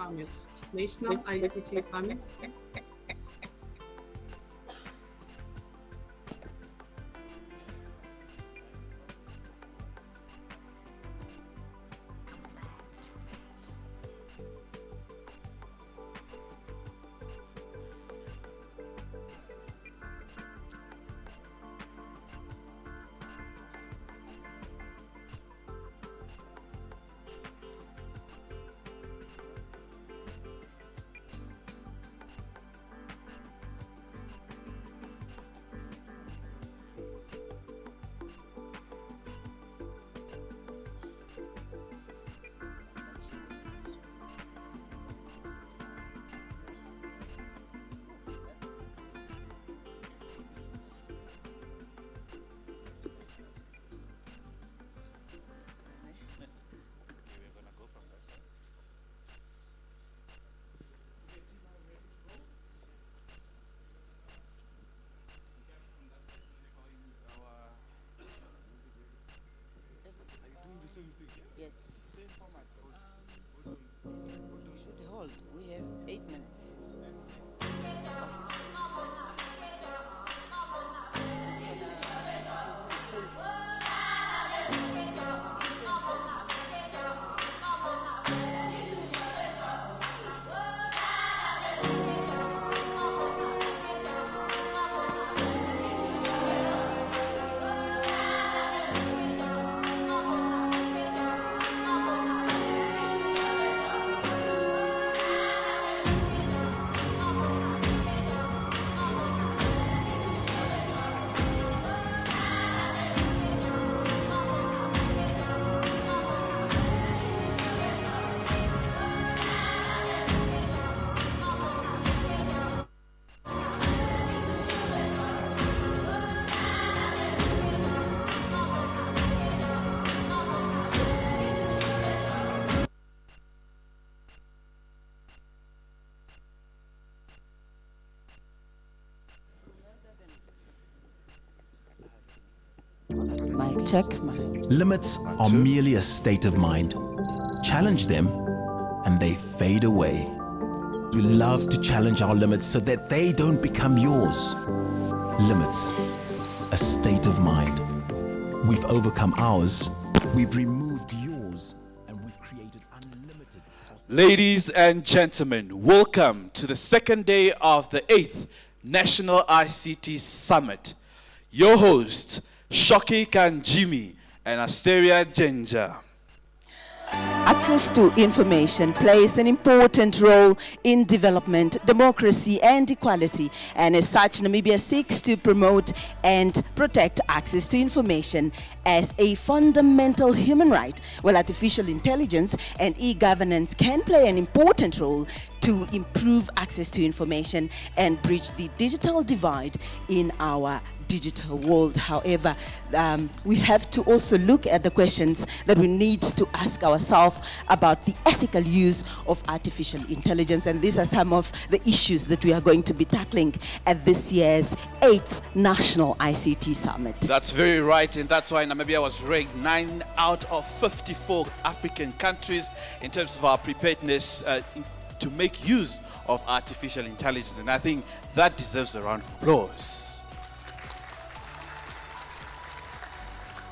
Summit. National ICT Summit. Yes. Should hold. We have 8 minutes. Mic check. Limits are merely a state of mind. Challenge them and they fade away. We love to challenge our limits so that they don't become yours. Limits, a state of mind. We've overcome ours, we've removed yours, and we've created unlimited possibilities. Ladies and gentlemen, welcome to the second day of the 8th National ICT Summit. Your host, Shoki Kanjimi and Asteria Jenja. Access to information plays an important role in development, democracy, and equality. And as such, Namibia seeks to promote and protect access to information as a fundamental human right. While artificial intelligence and e-governance can play an important role to improve access to information and bridge the digital divide in our digital world. However, we have to also look at the questions that we need to ask ourselves about the ethical use of artificial intelligence, and these are some of the issues that we are going to be tackling at this year's 8th National ICT Summit. That's very right, and that's why Namibia was ranked 9 out of 54 African countries in terms of our preparedness to make use of artificial intelligence, and I think that deserves a round of applause.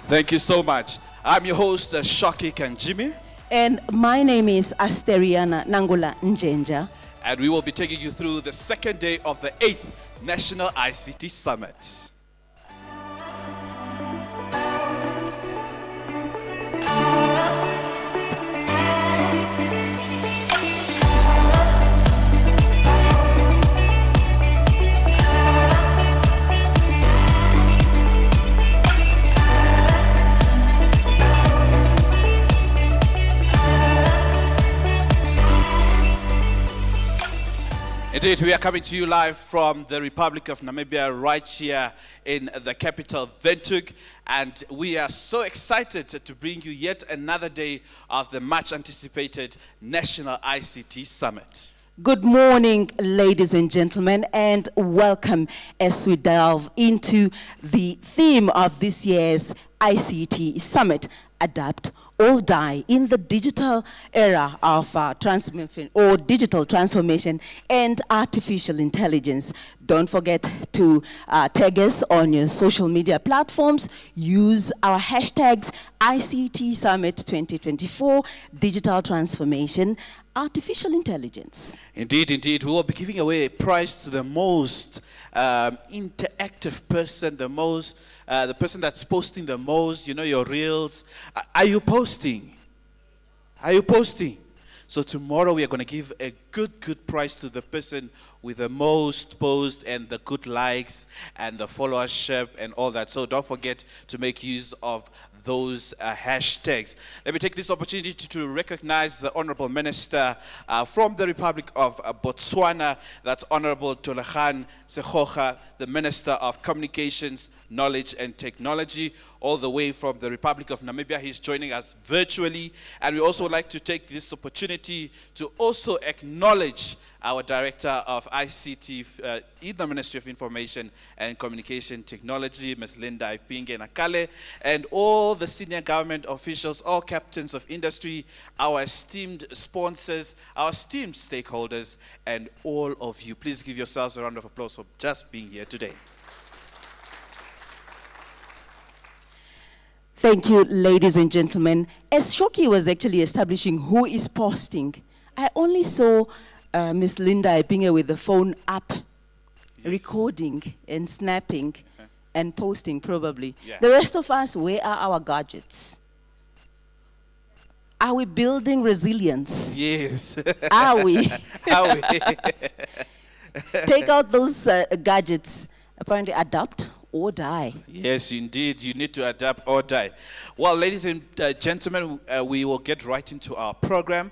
Thank you so much. I'm your host, Shoki Kanjimi. And my name is Asteriana Nangula Njenja. And we will be taking you through the second day of the 8th National ICT Summit. Indeed, we are coming to you live from the Republic of Namibia right here in the capital, Windhoek. And we are so excited to bring you yet another day of the much anticipated National ICT Summit. Good morning, ladies and gentlemen, and welcome as we delve into the theme of this year's ICT Summit, Adapt or Die, in the digital era of transformation or digital transformation and artificial intelligence. Don't forget to tag us on your social media platforms. Use our hashtags ICT Summit 2024, Digital Transformation, Artificial Intelligence. Indeed, indeed. We will be giving away a prize to the most interactive person, the person that's posting the most, your reels. Are you posting? Are you posting? So tomorrow we are going to give a good prize to the person with the most posts and the good likes and the followership and all that. So don't forget to make use of those hashtags. Let me take this opportunity to recognize the Honorable Minister from the Republic of Botswana. That's Honorable Tolegan Sekgoga, the Minister of Communications, Knowledge and Technology, all the way from the Republic of Namibia. He's joining us virtually. And we also would like to take this opportunity to also acknowledge our Director of ICT in the Ministry of Information and Communication Technology, Ms. Linda Ipinge Nakale, and all the senior government officials, all captains of industry, our esteemed sponsors, our esteemed stakeholders, and all of you. Please give yourselves a round of applause for just being here today. Thank you, ladies and gentlemen. As Shoki was actually establishing who is posting, I only saw Miss Linda Ipinge with the phone up, yes, recording and snapping and posting probably. Yeah. The rest of us, where are our gadgets? Are we building resilience? Yes. Are we? Are we? Take out those gadgets, apparently adapt or die. Yes, indeed. You need to adapt or die. Well, ladies and gentlemen, we will get right into our program.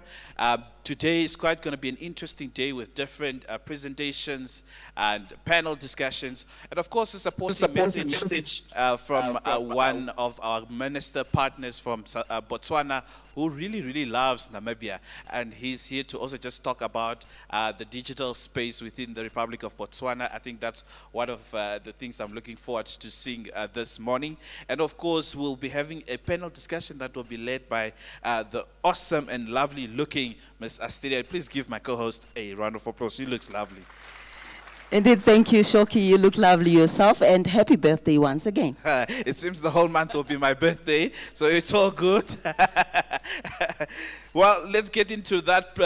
Today is quite going to be an interesting day with different presentations and panel discussions. And of course, a supporting message from one of our minister partners from Botswana, who really, really loves Namibia. And he's here to also just talk about the digital space within the Republic of Botswana. I think that's one of the things I'm looking forward to seeing this morning. And of course, we'll be having a panel discussion that will be led by the awesome and lovely looking Miss Asteria. Please give my co-host a round of applause. She looks lovely. Indeed, thank you, Shoki. You look lovely yourself, and happy birthday once again. It seems the whole month will be my birthday, so it's all good. Well, let's get into that.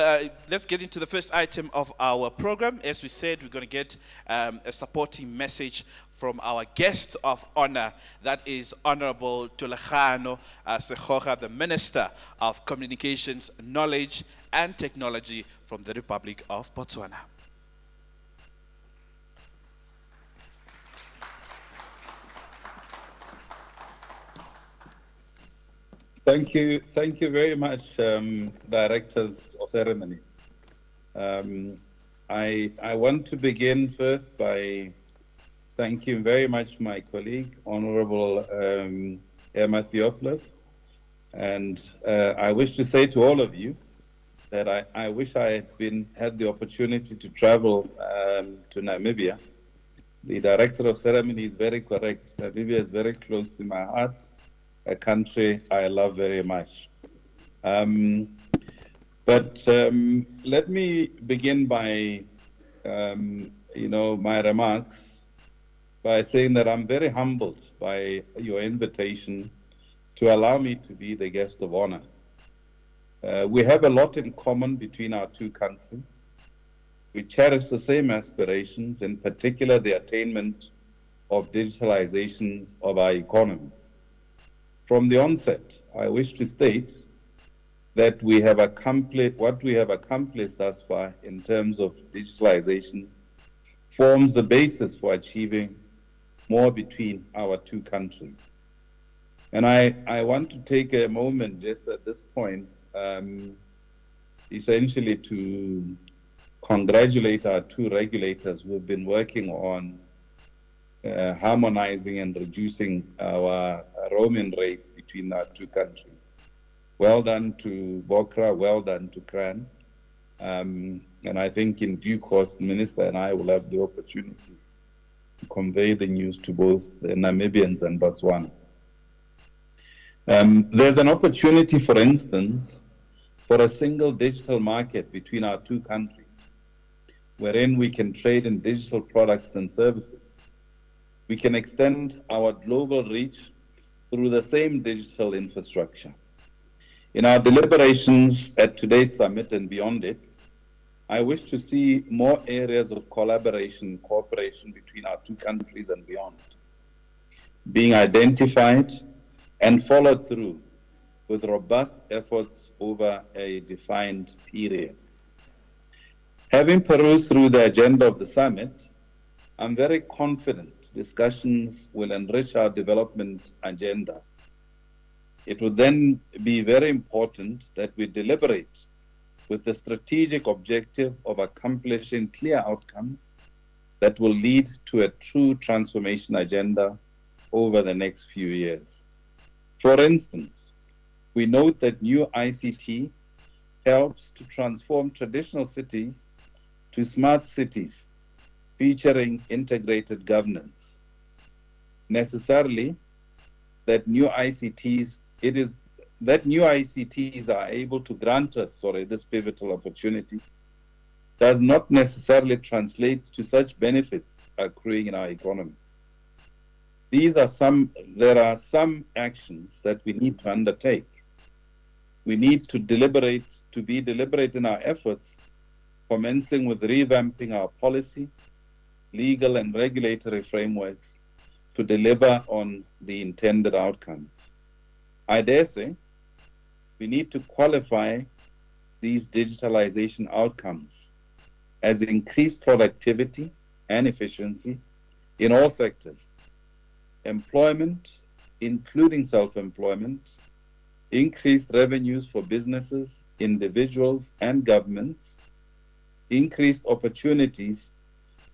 Let's get into the first item of our program. As we said, we're going to get a supporting message from our guest of honor, that is Honorable Tulehano Sekgoga, the Minister of Communications, Knowledge and Technology from the Republic of Botswana. Thank you very much, Directors of Ceremonies. I want to begin first by thanking very much my colleague, Honorable Emma Theophilus. And I wish to say to all of you that I wish I had the opportunity to travel to Namibia. The Director of Ceremony is very correct. Namibia is very close to my heart, a country I love very much. But let me begin by, my remarks by saying that I'm very humbled by your invitation to allow me to be the guest of honor. We have a lot in common between our two countries. We cherish the same aspirations, in particular the attainment of digitalizations of our economies. From the onset, I wish to state that what we have accomplished thus far in terms of digitalization forms the basis for achieving more between our two countries. And I want to take a moment just at this point, essentially to congratulate our two regulators who have been working on harmonizing and reducing our roaming rates between our two countries. Well done to Bokra, well done to Kran. And I think in due course, the Minister and I will have the opportunity to convey the news to both the Namibians and Botswana. There's an opportunity, for instance, for a single digital market between our two countries, wherein we can trade in digital products and services. We can extend our global reach through the same digital infrastructure. In our deliberations at today's summit and beyond it, I wish to see more areas of collaboration and cooperation between our two countries and beyond, being identified and followed through with robust efforts over a defined period. Having perused through the agenda of the summit, I'm very confident discussions will enrich our development agenda. It will then be very important that we deliberate with the strategic objective of accomplishing clear outcomes that will lead to a true transformation agenda over the next few years. For instance, we note that new ICT helps to transform traditional cities to smart cities featuring integrated governance. Necessarily, that new ICTs are able to grant us, this pivotal opportunity does not necessarily translate to such benefits accruing in our economies. There are some actions that we need to undertake. We need to be deliberate in our efforts, commencing with revamping our policy, legal and regulatory frameworks to deliver on the intended outcomes. I dare say, we need to qualify these digitalization outcomes as increased productivity and efficiency in all sectors: employment, including self-employment, increased revenues for businesses, individuals, and governments, increased opportunities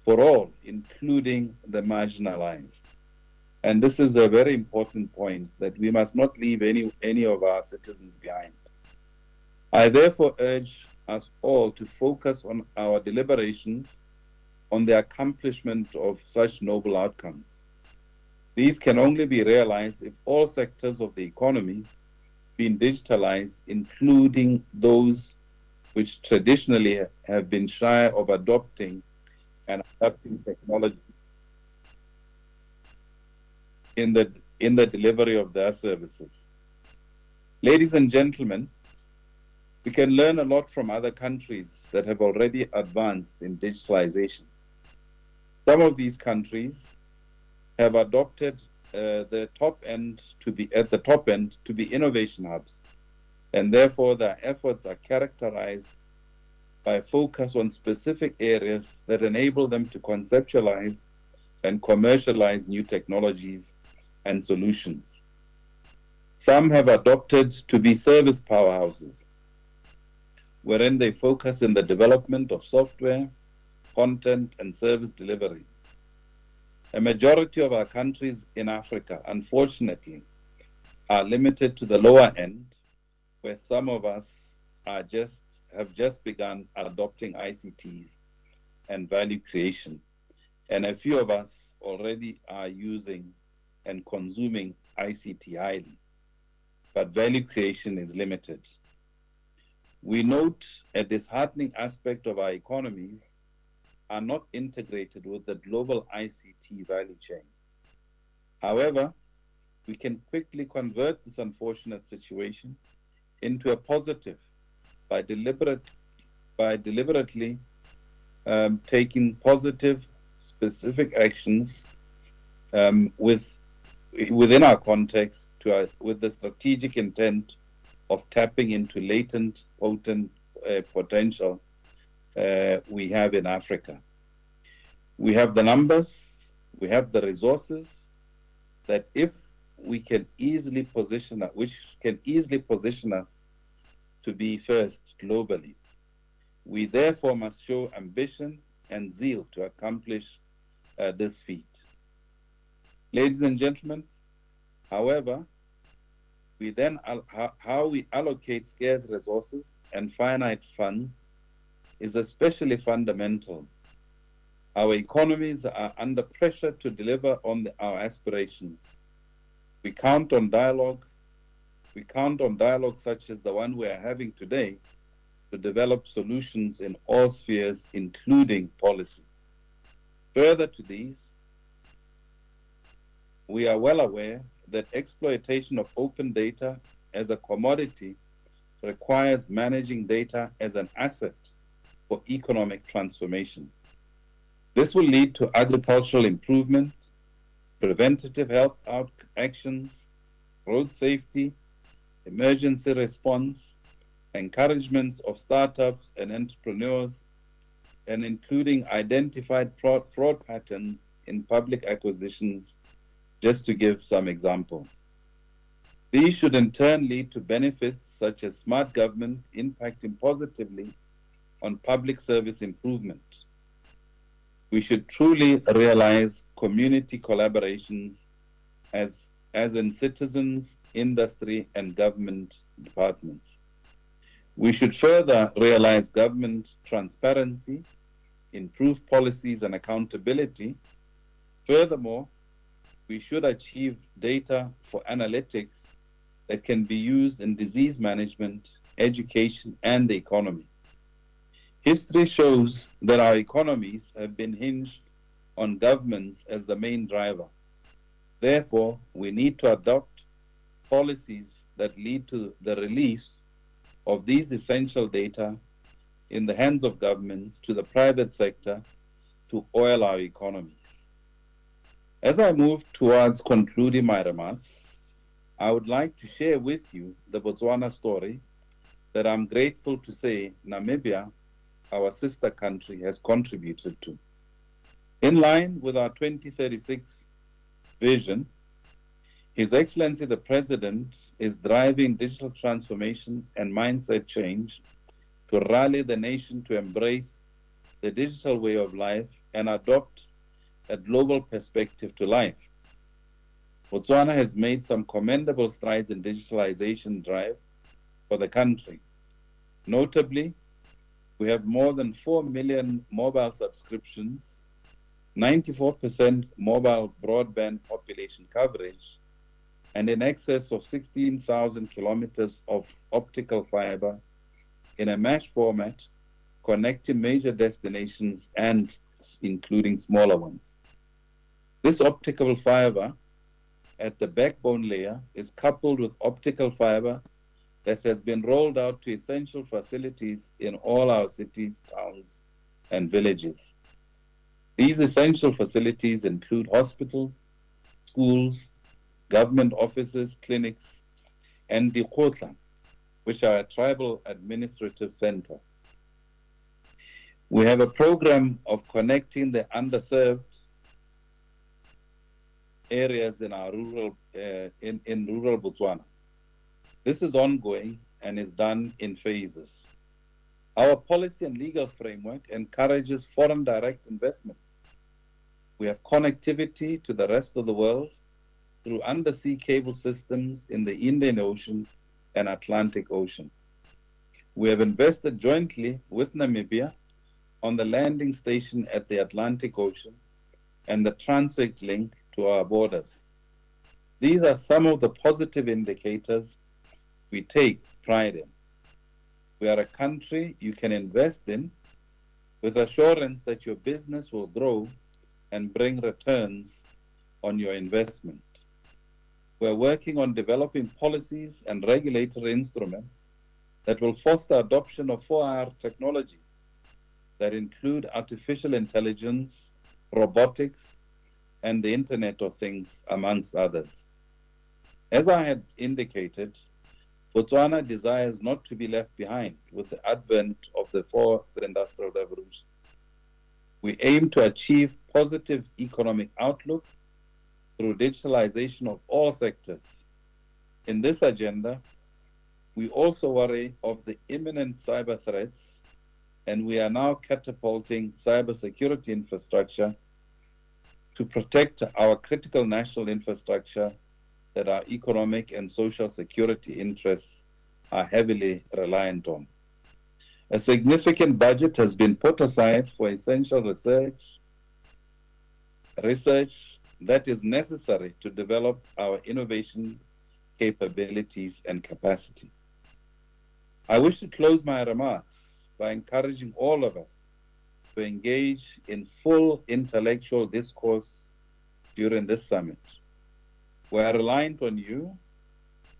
for all, including the marginalized. And this is a very important point, that we must not leave any of our citizens behind. I therefore urge us all to focus on our deliberations on the accomplishment of such noble outcomes. These can only be realized if all sectors of the economy been digitalized, including those which traditionally have been shy of adopting and adapting technologies in the delivery of their services. Ladies and gentlemen, we can learn a lot from other countries that have already advanced in digitalization. Some of these countries have adopted the top end to be innovation hubs, and therefore their efforts are characterized by a focus on specific areas that enable them to conceptualize and commercialize new technologies and solutions. Some have adopted to be service powerhouses, wherein they focus in the development of software, content, and service delivery. A majority of our countries in Africa, unfortunately, are limited to the lower end, where some of us have just begun adopting ICTs and value creation, and a few of us already are using and consuming ICT highly, but value creation is limited. We note a disheartening aspect of our economies are not integrated with the global ICT value chain. However, we can quickly convert this unfortunate situation into a positive by deliberately taking positive, specific actions within our context with the strategic intent of tapping into latent, potent potential we have in Africa. We have the numbers, we have the resources that if we can easily position, which can easily position us to be first globally. We therefore must show ambition and zeal to accomplish this feat. Ladies and gentlemen, however, how we allocate scarce resources and finite funds is especially fundamental. Our economies are under pressure to deliver on our aspirations. We count on dialogue such as the one we are having today to develop solutions in all spheres, including policy. Further to these, we are well aware that exploitation of open data as a commodity requires managing data as an asset for economic transformation. This will lead to agricultural improvement, preventative health actions, road safety, emergency response, encouragements of startups and entrepreneurs, and including identified fraud patterns in public acquisitions, just to give some examples. These should in turn lead to benefits such as smart government impacting positively on public service improvement. We should truly realize community collaborations as in citizens, industry, and government departments. We should further realize government transparency, improve policies and accountability. Furthermore, we should achieve data for analytics that can be used in disease management, education, and the economy. History shows that our economies have been hinged on governments as the main driver. Therefore, we need to adopt policies that lead to the release of these essential data in the hands of governments to the private sector to oil our economies. As I move towards concluding my remarks, I would like to share with you the Botswana story that I'm grateful to say Namibia, our sister country, has contributed to. In line with our 2036 vision, His Excellency the President is driving digital transformation and mindset change to rally the nation to embrace the digital way of life and adopt a global perspective to life. Botswana has made some commendable strides in digitalization drive for the country. Notably, we have more than 4 million mobile subscriptions, 94% mobile broadband population coverage, and in excess of 16,000 kilometers of optical fiber in a mesh format connecting major destinations and including smaller ones. This optical fiber at the backbone layer is coupled with optical fiber that has been rolled out to essential facilities in all our cities, towns, and villages. These essential facilities include hospitals, schools, government offices, clinics, and Dikotla, which are a tribal administrative center. We have a program of connecting the underserved areas in our rural Botswana. This is ongoing and is done in phases. Our policy and legal framework encourages foreign direct investments. We have connectivity to the rest of the world through undersea cable systems in the Indian Ocean and Atlantic Ocean. We have invested jointly with Namibia on the landing station at the Atlantic Ocean and the transit link to our borders. These are some of the positive indicators we take pride in. We are a country you can invest in with assurance that your business will grow and bring returns on your investment. We're working on developing policies and regulatory instruments that will foster adoption of 4R technologies that include artificial intelligence, robotics, and the Internet of Things, amongst others. As I had indicated, Botswana desires not to be left behind with the advent of the fourth industrial revolution. We aim to achieve positive economic outlook through digitalization of all sectors. In this agenda, we also worry of the imminent cyber threats, and we are now catapulting cybersecurity infrastructure to protect our critical national infrastructure that our economic and social security interests are heavily reliant on. A significant budget has been put aside for essential research that is necessary to develop our innovation capabilities and capacity. I wish to close my remarks by encouraging all of us to engage in full intellectual discourse during this summit. We are reliant on you,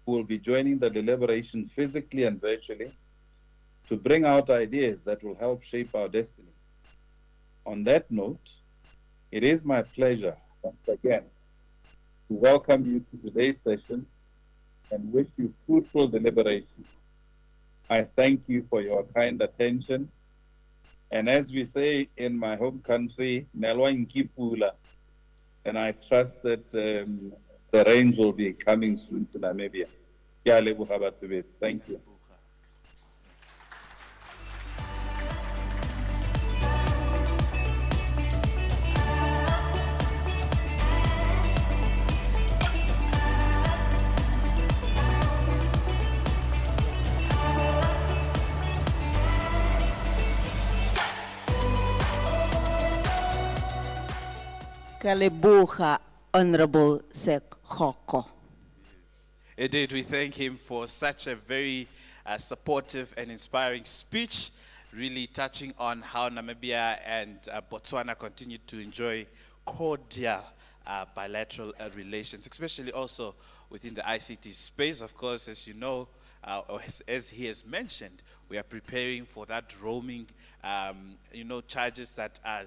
who will be joining the deliberations physically and virtually, to bring out ideas that will help shape our destiny. On that note, it is my pleasure once again to welcome you to today's session and wish you fruitful deliberations. I thank you for your kind attention. And as we say in my home country, Nelwa Nkipula, and I trust that the rains will be coming soon to Namibia. Thank you. Kalebucha, Honorable Sekhoko. Indeed, we thank him for such a very supportive and inspiring speech, really touching on how Namibia and Botswana continue to enjoy cordial bilateral relations, especially also within the ICT space. Of course, as you know, as he has mentioned, we are preparing for that roaming, charges that are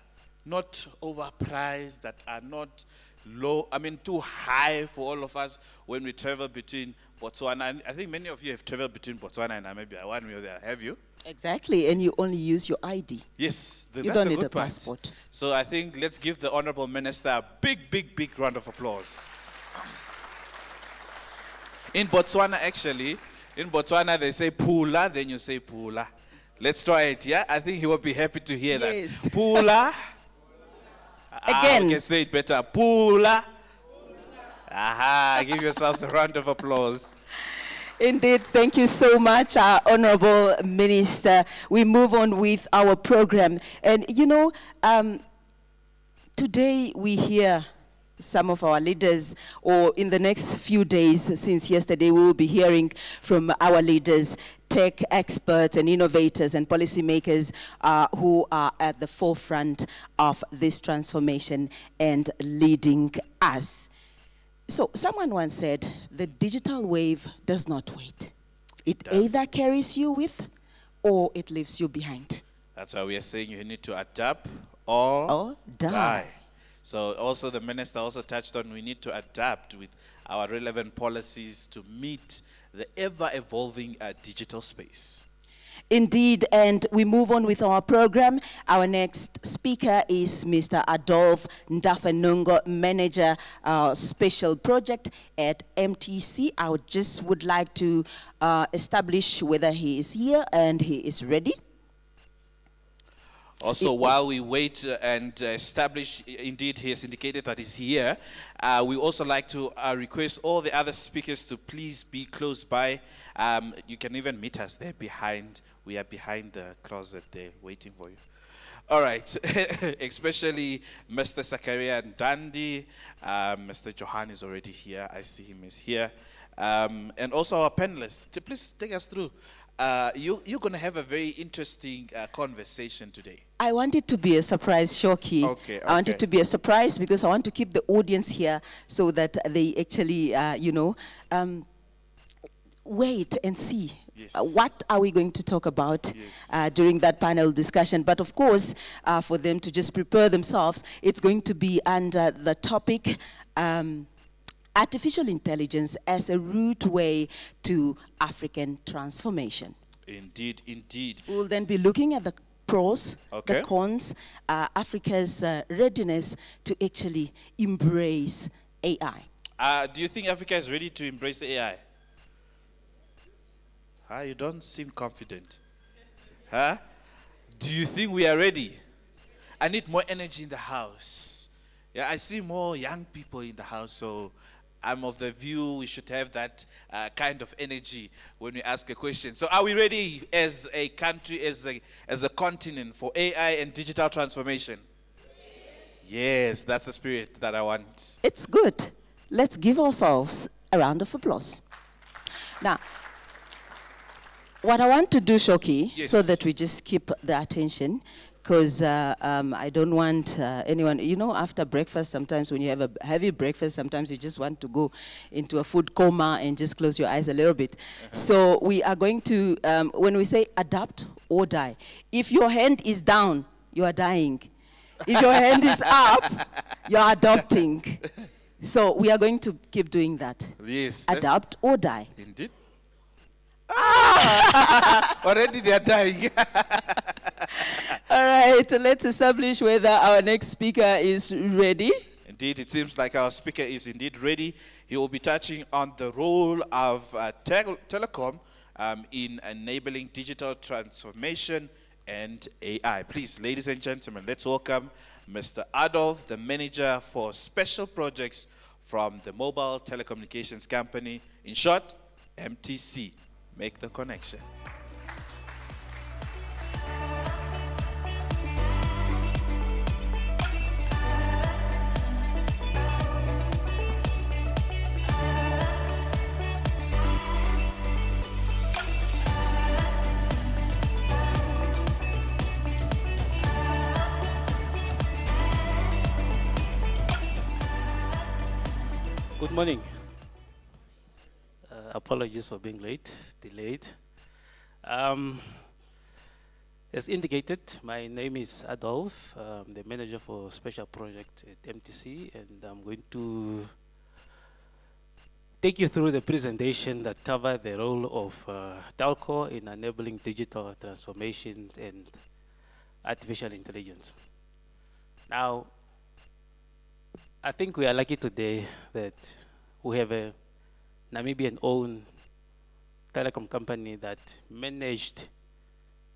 not overpriced, that are not low, too high for all of us when we travel between Botswana. And I think many of you have traveled between Botswana and Namibia, one way or the other. Have you? Exactly, and you only use your ID. Yes, You that's don't a need good a point. passport. So I think let's give the Honorable Minister a big, big, big round of applause. In Botswana, actually, in Botswana, they say pula, then you say pula. Let's try it, yeah? I think he will be happy to hear Yes. that. Pula. Again. We can say it better. Pula. Aha, give yourselves a round of applause. Indeed, thank you so much, Honorable Minister. We move on with our program. And you know, today we hear some of our leaders, or in the next few days since yesterday, we will be hearing from our leaders, tech experts and innovators and policymakers who are at the forefront of this transformation and leading us. So someone once said, the digital wave does not wait. It either carries you with or it leaves you behind. That's why we are saying you need to adapt or die. So also the minister also touched on we need to adapt with our relevant policies to meet the ever-evolving digital space. Indeed, and we move on with our program. Our next speaker is Mr. Adolf Ndafenungo, Manager, Special Project at MTC. I would like to establish whether he is here and he is ready. Also, while we wait and establish, indeed, he has indicated that he's here, we also like to request all the other speakers to please be close by. You can even meet us there behind. We are behind the closet there waiting for you. All right, especially Mr. Zakaria Ndandi. Mr. Johan is already here. I see him is here. And also our panelists. Please take us through. You're going to have a very interesting conversation today. I want it to be a surprise, Shoki. Okay. I want it to be a surprise because I want to keep the audience here so that they actually, wait and see. Yes. What are we going to talk about during that panel discussion? But of course, for them to just prepare themselves, it's going to be under the topic artificial intelligence as a route way to African transformation. Indeed, indeed. We'll then be looking at the pros, Okay. the cons, Africa's readiness to actually embrace AI. Do you think Africa is ready to embrace AI? You don't seem confident. Huh? Do you think we are ready? I need more energy in the house. Yeah, I see more young people in the house, so I'm of the view we should have that kind of energy when we ask a question. So are we ready as a country, as a continent for AI and digital transformation? Yes, that's the spirit that I want. It's good. Let's give ourselves a round of applause. Now, what I want to do, Shoki, Yes. so that we just keep the attention, because I don't want anyone, after breakfast, sometimes when you have a heavy breakfast, sometimes you just want to go into a food coma and just close your eyes a little bit. So we are going to, when we say adapt or die, if your hand is down, you are dying. If your hand is up, you are adopting. So we are going to keep doing that. Yes. Adapt or die. Indeed. Already they are dying. All right, let's establish whether our next speaker is ready. Indeed, it seems like our speaker is indeed ready. He will be touching on the role of telecom in enabling digital transformation and AI. Please, ladies and gentlemen, let's welcome Mr. Adolf, the Manager for Special Projects from the Mobile Telecommunications Company, in short, MTC. Make the connection. Good morning. Apologies for being delayed. As indicated, my name is Adolf. I'm the manager for special project at MTC, and I'm going to take you through the presentation that covers the role of telco in enabling digital transformation and artificial intelligence. Now, I think we are lucky today that we have a Namibian-owned telecom company that managed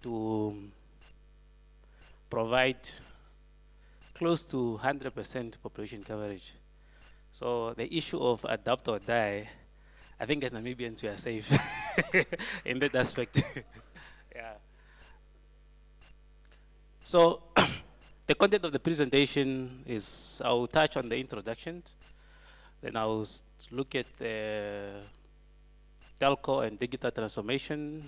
to provide close to 100% population coverage. So the issue of adopt or die, I think as Namibians we are safe in that aspect. Yeah. So the content of the presentation is I'll touch on the introduction, then I'll look at the telco and digital transformation,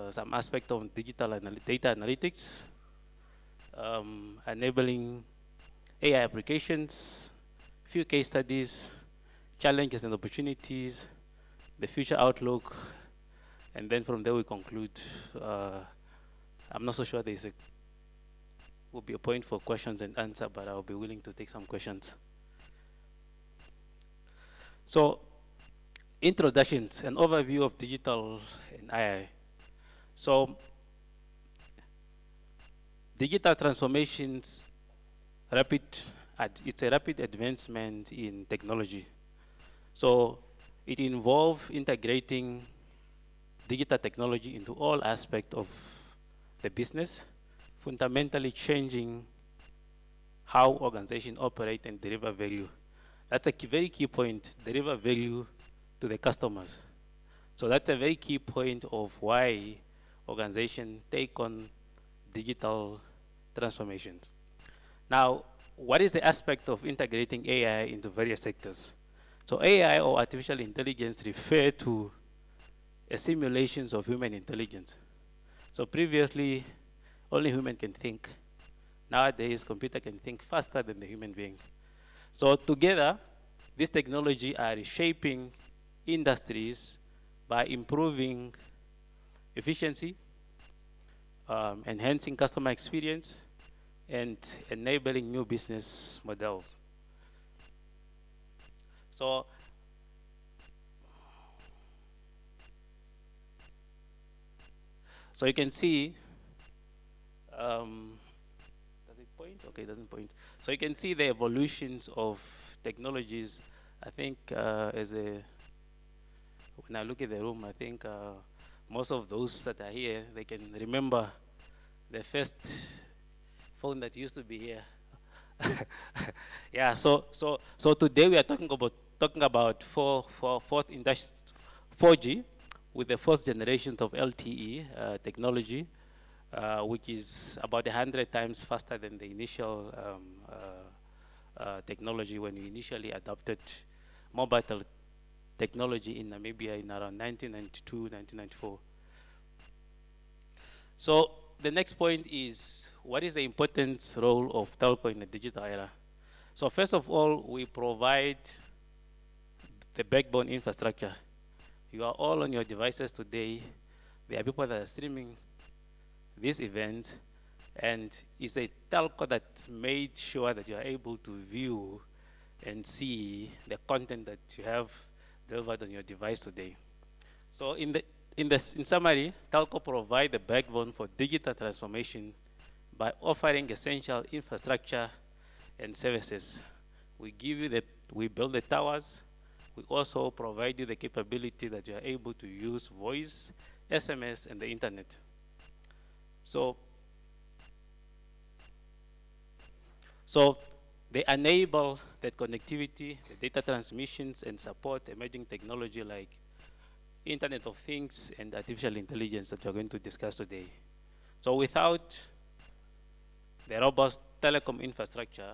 some aspect of digital data analytics, enabling AI applications, few case studies, challenges and opportunities, the future outlook, and then from there we conclude. I'm not so sure there will be a point for questions and answer, but I'll be willing to take some questions. So, introductions, an overview of digital and AI. So, digital transformations, it's a rapid advancement in technology. So, it involves integrating digital technology into all aspects of the business, fundamentally changing how organizations operate and deliver value. That's a very key point, deliver value to the customers. So that's a very key point of why organizations take on digital transformations. Now, what is the aspect of integrating AI into various sectors? So AI or artificial intelligence refer to a simulations of human intelligence. So previously, only human can think. Nowadays, computer can think faster than the human being. So together, this technology are reshaping industries by improving efficiency, enhancing customer experience, and enabling new business models. So you can see, does it point? Okay, it doesn't point. So you can see the evolutions of technologies. I think when I look at the room, I think most of those that are here, they can remember the first phone that used to be here. Yeah. So today we are talking about 4G with the first generation of LTE technology, which is about 100 times faster than the initial technology when we initially adopted mobile technology in Namibia in around 1992, 1994. So the next point is, what is the important role of telco in the digital era? So first of all, we provide the backbone infrastructure. You are all on your devices today. There are people that are streaming this event, and it's a telco that made sure that you are able to view and see the content that you have delivered on your device today. So in summary, telco provide the backbone for digital transformation by offering essential infrastructure and services. We build the towers. We also provide you the capability that you are able to use voice, SMS, and the internet. So they enable that connectivity, the data transmissions, and support emerging technology like Internet of Things and artificial intelligence that we're going to discuss today. So without the robust telecom infrastructure,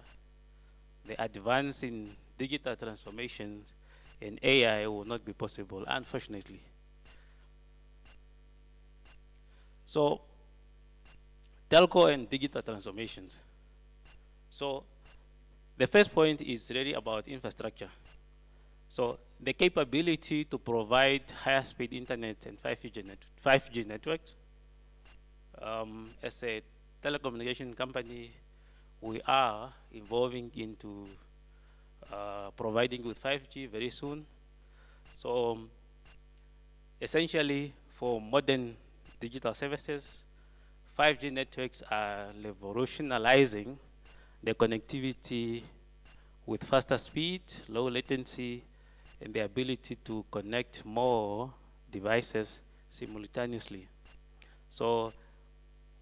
the advance in digital transformations and AI will not be possible, unfortunately. So, telco and digital transformations. So, the first point is really about infrastructure. So, the capability to provide higher speed internet and 5G networks. As a telecommunication company, we are evolving into providing with 5G very soon. So essentially for modern digital services, 5G networks are revolutionizing the connectivity with faster speed, low latency, and the ability to connect more devices simultaneously. So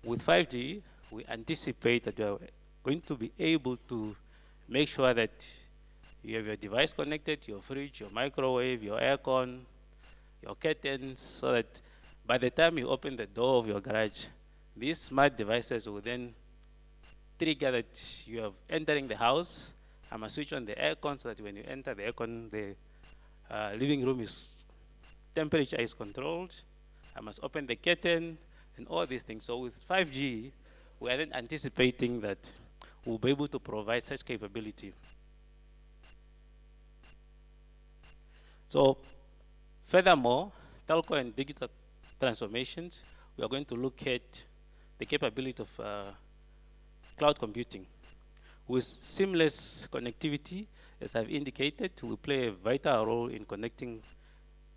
with 5G, we anticipate that we are going to be able to make sure that you have your device connected, your fridge, your microwave, your aircon, your curtains, so that by the time you open the door of your garage, these smart devices will then trigger that you are entering the house. I must switch on the aircon so that when you enter the aircon, the living room is temperature is controlled. I must open the curtain and all these things. So with 5G, we are then anticipating that we'll be able to provide such capability. So furthermore, telco and digital transformations, we are going to look at the capability of cloud computing. With seamless connectivity, as I've indicated, will play a vital role in connecting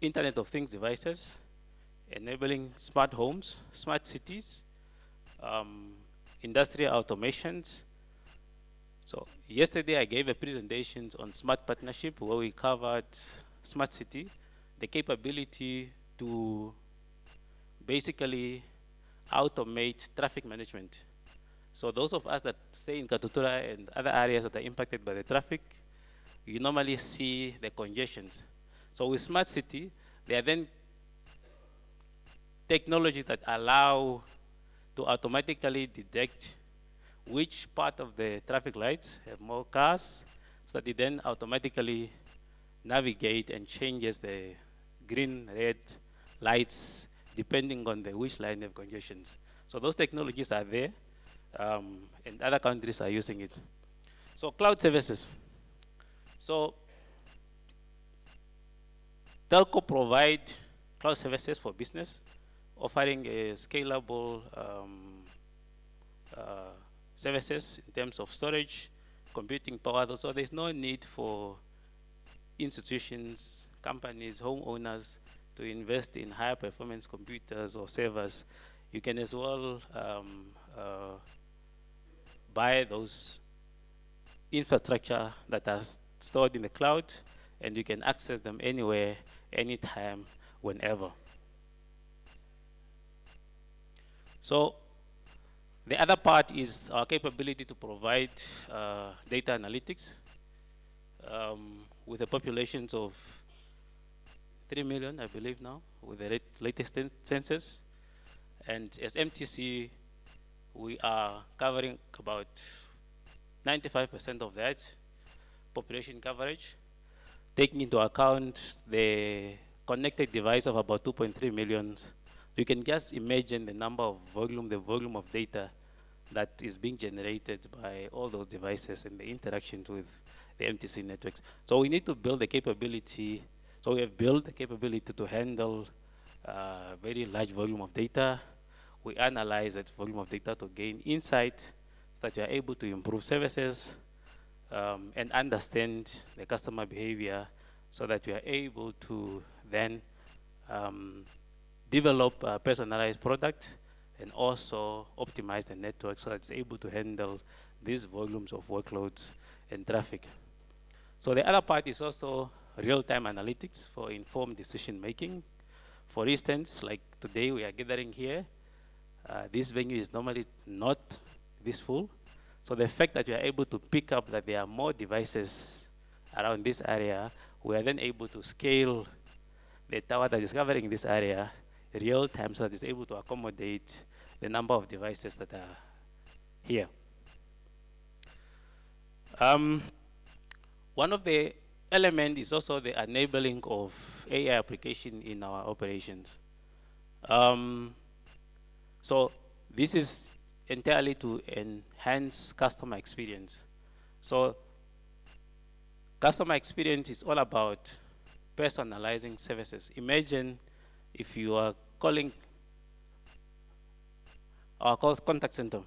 Internet of Things devices, enabling smart homes, smart cities, industrial automations. So yesterday I gave a presentation on smart partnership where we covered smart city, the capability to basically automate traffic management. So those of us that stay in Katutura and other areas that are impacted by the traffic, you normally see the congestions. So with smart city, there are then technologies that allow to automatically detect which part of the traffic lights have more cars, so that it then automatically navigate and changes the green, red lights depending on the which line of congestions. So those technologies are there, and other countries are using it. So cloud services. So telco provide cloud services for business, offering a scalable services in terms of storage, computing power. So there's no need for institutions, companies, homeowners to invest in higher performance computers or servers. You can as well buy those infrastructure that are stored in the cloud, and you can access them anywhere, anytime, whenever. So the other part is our capability to provide data analytics with the populations of 3 million, I believe now, with the latest census. And as MTC, we are covering about 95% of that population coverage, taking into account the connected device of about 2.3 million. You can just imagine the number of volume, the volume of data that is being generated by all those devices and the interactions with the MTC networks. So we need to build the capability. So we have built the capability to handle very large volume of data. We analyze that volume of data to gain insight so that we are able to improve services and understand the customer behavior so that we are able to then develop a personalized product and also optimize the network so that it's able to handle these volumes of workloads and traffic. So the other part is also real-time analytics for informed decision making. For instance, like today we are gathering here, this venue is normally not this full. So the fact that we are able to pick up that there are more devices around this area, we are then able to scale the tower that is covering this area real time so that it's able to accommodate the number of devices that are here. One of the elements is also the enabling of AI application in our operations. So this is entirely to enhance customer experience. So customer experience is all about personalizing services. Imagine if you are calling our contact center,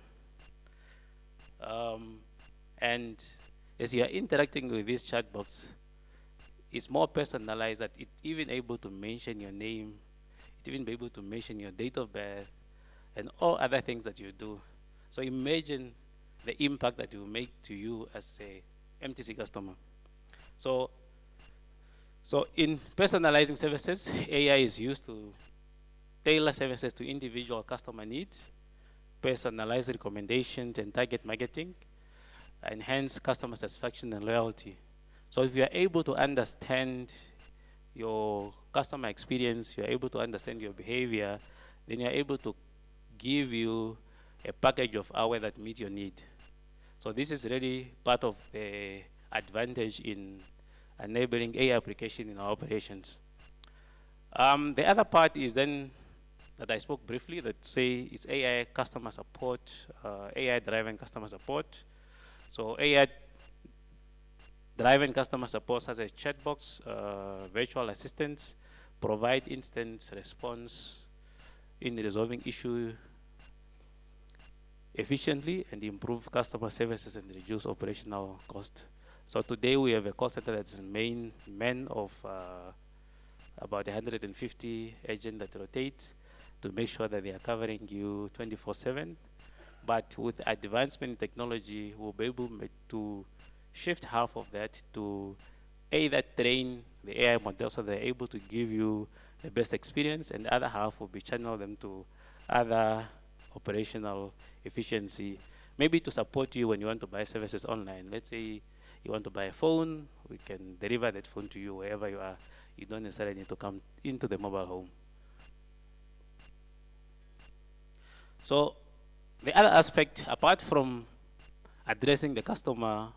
and as you are interacting with this chat box, it's more personalized that it's even able to mention your name, it's even be able to mention your date of birth, and all other things that you do. So imagine the impact that it will make to you as a MTC customer. So So in personalizing services, AI is used to tailor services to individual customer needs, personalize recommendations and target marketing, enhance customer satisfaction and loyalty. So if you are able to understand your customer experience, you're able to understand your behavior, then you're able to give you a package of hours that meet your need. So this is really part of the advantage in enabling AI application in our operations. The other part is then that I spoke briefly that say it's AI customer support, AI-driven customer support. So AI-driven customer support such as chatbots, virtual assistants, provide instant response in resolving issue efficiently and improve customer services and reduce operational cost. So today we have a call center that's man of about 150 agents that rotate to make sure that they are covering you 24/7. But with advancement in technology, we'll be able to shift half of that to either train the AI model so they're able to give you the best experience, and the other half will be channel them to other operational efficiency, maybe to support you when you want to buy services online. Let's say you want to buy a phone, we can deliver that phone to you wherever you are. You don't necessarily need to come into the mobile home. So the other aspect, apart from addressing the customer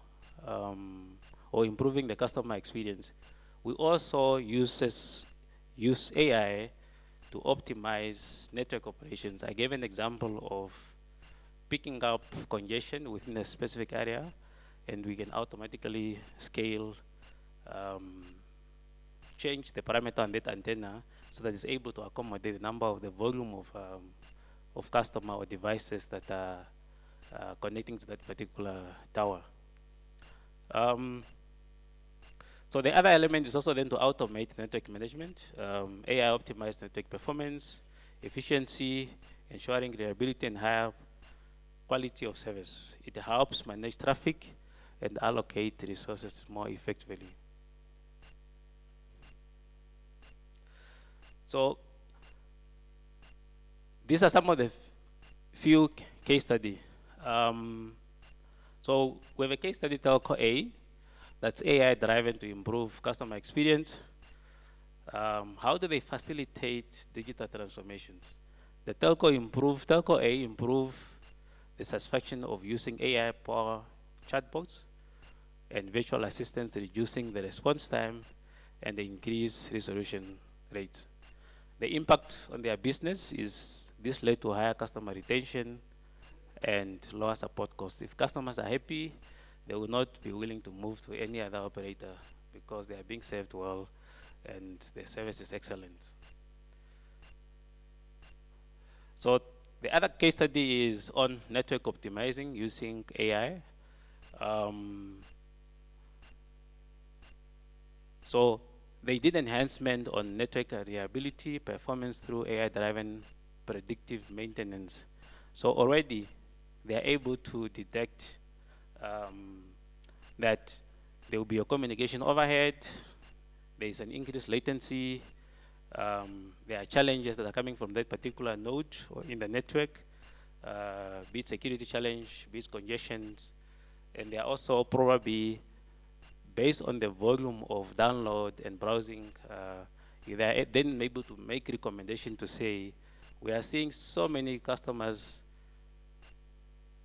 or improving the customer experience, we also use AI to optimize network operations. I gave an example of picking up congestion within a specific area, and we can automatically scale, change the parameter on that antenna so that it's able to accommodate the number of the volume of customer or devices that are connecting to that particular tower. So the other element is also then to automate network management, AI optimized network performance, efficiency, ensuring reliability and higher quality of service. It helps manage traffic and allocate resources more effectively. So these are some of the few case study. So we have a case study telco A that's AI driven to improve customer experience. How do they facilitate digital transformations? The telco A improve the satisfaction of using AI power chatbots and virtual assistants, reducing the response time and the increased resolution rates. The impact on their business is this led to higher customer retention and lower support costs. If customers are happy, they will not be willing to move to any other operator because they are being served well and the service is excellent. So the other case study is on network optimizing using AI. So they did enhancement on network reliability, performance through AI-driven predictive maintenance. So already they are able to detect that there will be a communication overhead, there is an increased latency, there are challenges that are coming from that particular node or in the network, be it security challenge, be it congestions, and they are also probably based on the volume of download and browsing, they are then able to make recommendation to say, we are seeing so many customers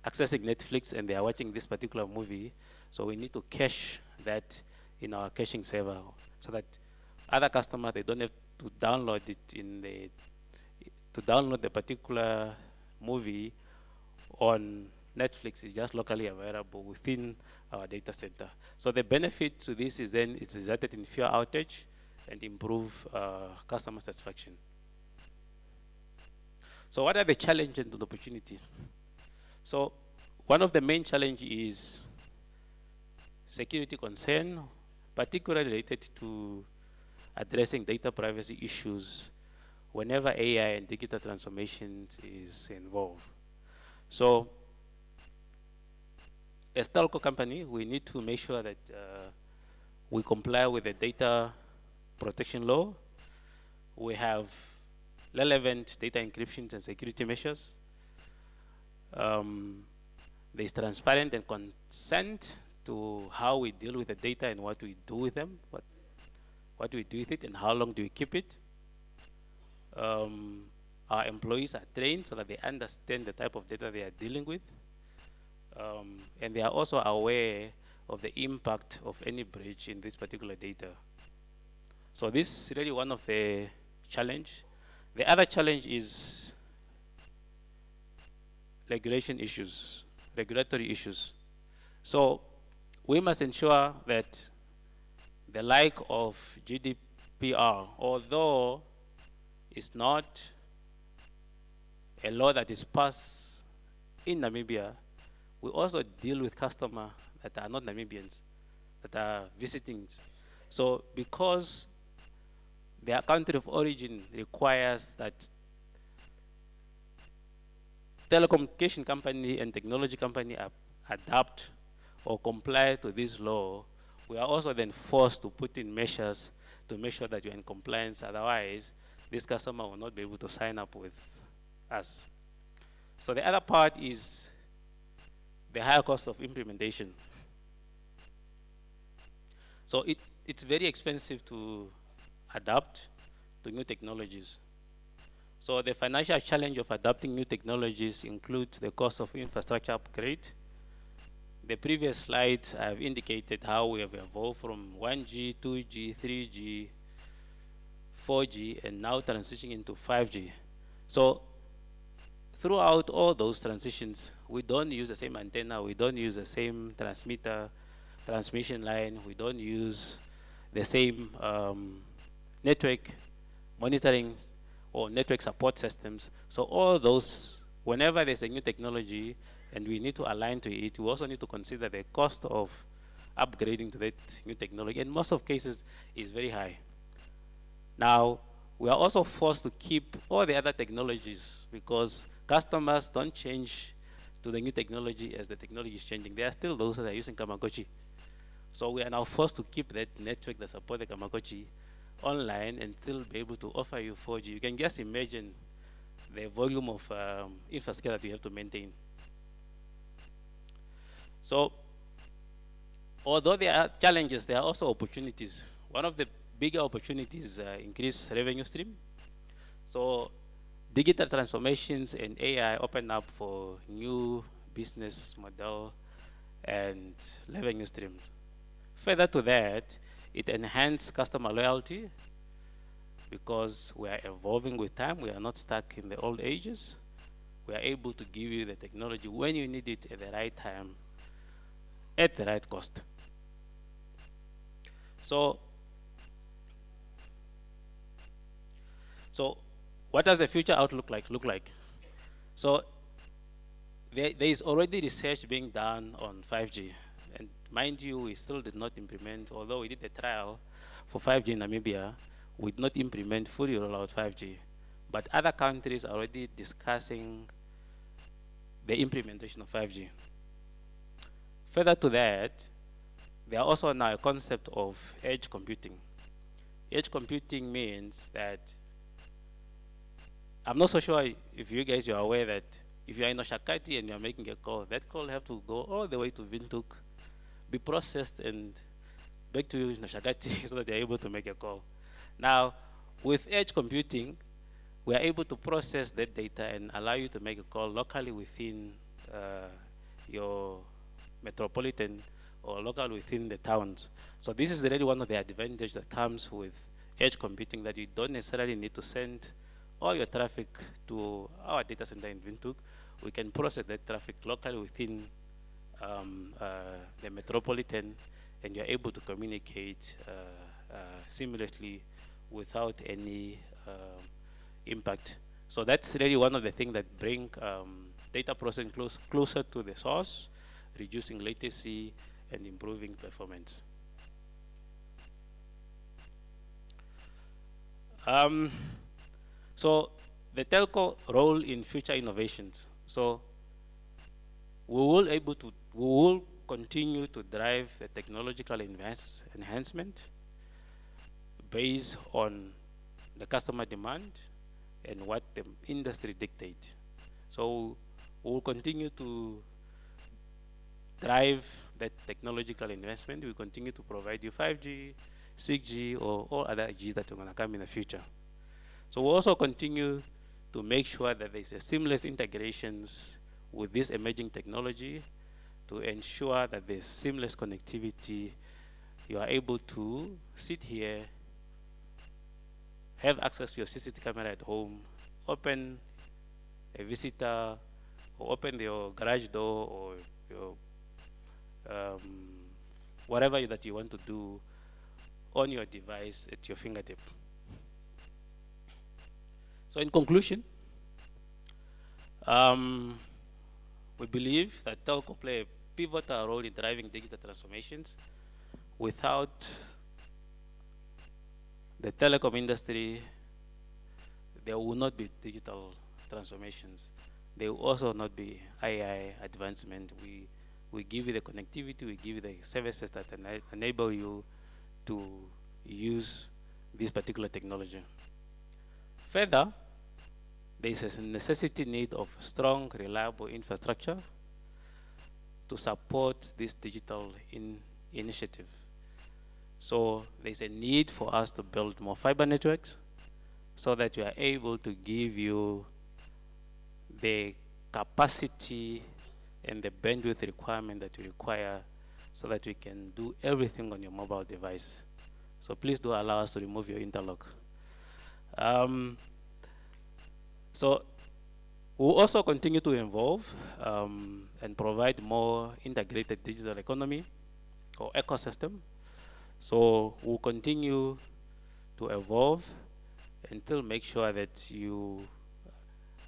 accessing Netflix and they are watching this particular movie, so we need to cache that in our caching server so that other customers, they don't have to download it to download the particular movie on Netflix. Is just locally available within our data center. So the benefit to this is then it's resulted in fewer outage and improve customer satisfaction. So what are the challenges and the opportunities? So one of the main challenges is security concern, particularly related to addressing data privacy issues whenever AI and digital transformation is involved. So as telco company, we need to make sure that we comply with the data protection law. We have relevant data encryption and security measures. There's transparent and consent to how we deal with the data and what we do with them, what we do with it and how long do we keep it. Our employees are trained so that they understand the type of data they are dealing with. And they are also aware of the impact of any breach in this particular data. So this is really one of the challenge. The other challenge is regulatory issues. So we must ensure that the like of GDPR, although it's not a law that is passed in Namibia, we also deal with customers that are not Namibians, that are visiting. So because their country of origin requires that telecommunication company and technology company adapt or comply to this law, we are also then forced to put in measures to make sure that you're in compliance. Otherwise, this customer will not be able to sign up with us. So the other part is the higher cost of implementation. So it's very expensive to adapt to new technologies. So the financial challenge of adopting new technologies includes the cost of infrastructure upgrade. The previous slides have indicated how we have evolved from 1G, 2G, 3G, 4G, and now transitioning into 5G. So throughout all those transitions, we don't use the same antenna, we don't use the same transmission line, we don't use the same network monitoring or network support systems. So all those, whenever there's a new technology and we need to align to it, we also need to consider the cost of upgrading to that new technology. And most of cases is very high. Now, we are also forced to keep all the other technologies because customers don't change to the new technology as the technology is changing. There are still those that are using Kamagochi. So we are now forced to keep that network that supports the Kamagochi online and still be able to offer you 4G. You can just imagine the volume of infrastructure that you have to maintain. So although there are challenges, there are also opportunities. One of the bigger opportunities is increased revenue stream. So digital transformations and AI open up for new business model and revenue streams. Further to that, it enhances customer loyalty because we are evolving with time. We are not stuck in the old ages. We are able to give you the technology when you need it at the right time, at the right cost. So what does the future outlook look like? So there is already research being done on 5G. And mind you, we still did not implement, although we did a trial for 5G in Namibia, we did not implement fully roll out 5G. But other countries are already discussing the implementation of 5G. Further to that, there are also now a concept of edge computing. Edge computing means that, I'm not so sure if you guys are aware that if you are in Oshakati and you are making a call, that call have to go all the way to Windhoek, be processed and back to Oshakati so that they are able to make a call. Now, with edge computing, we are able to process that data and allow you to make a call locally within your metropolitan or local within the towns. So this is really one of the advantages that comes with edge computing, that you don't necessarily need to send all your traffic to our data center in Windhoek. We can process that traffic locally within the metropolitan, and you're able to communicate seamlessly without any impact. So that's really one of the things that bring data processing closer to the source, reducing latency and improving performance. So the telco role in future innovations. So we will continue to drive the technological enhancement, based on the customer demand and what the industry dictates. So we'll continue to drive that technological investment. We continue to provide you 5G, 6G, or all other Gs that are going to come in the future. So we'll also continue to make sure that there's a seamless integrations with this emerging technology to ensure that there's seamless connectivity. You are able to sit here, have access to your CCTV camera at home, open a visitor, or open your garage door, or your whatever that you want to do on your device at your fingertip. So in conclusion, we believe that telco play a pivotal role in driving digital transformations. Without the telecom industry, there will not be digital transformations. There will also not be AI advancement. We give you the connectivity, we give you the services that enable you to use this particular technology. Further, there is a necessity need of strong, reliable infrastructure to support this digital initiative. So there's a need for us to build more fiber networks so that we are able to give you the capacity and the bandwidth requirement that you require so that we can do everything on your mobile device. So please do allow us to remove your interlock. So we'll also continue to evolve and provide more integrated digital economy or ecosystem. So we'll continue to evolve until make sure that you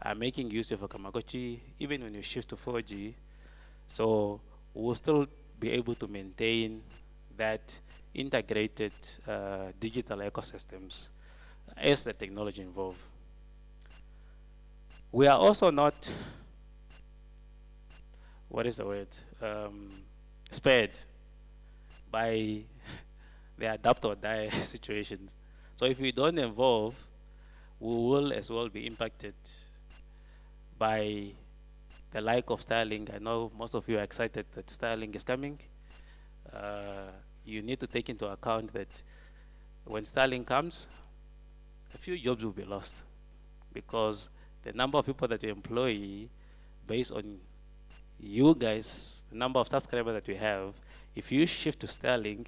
are making use of a Kamagochi even when you shift to 4G. So we'll still be able to maintain that integrated digital ecosystems as the technology evolves. We are also not, what is the word, spared by the adapt or die situations. So if we don't evolve, we will as well be impacted by the like of Starlink. I know most of you are excited that Starlink is coming. You need to take into account that when Starlink comes, a few jobs will be lost because the number of people that you employ based on you guys, the number of subscribers that we have, if you shift to Starlink,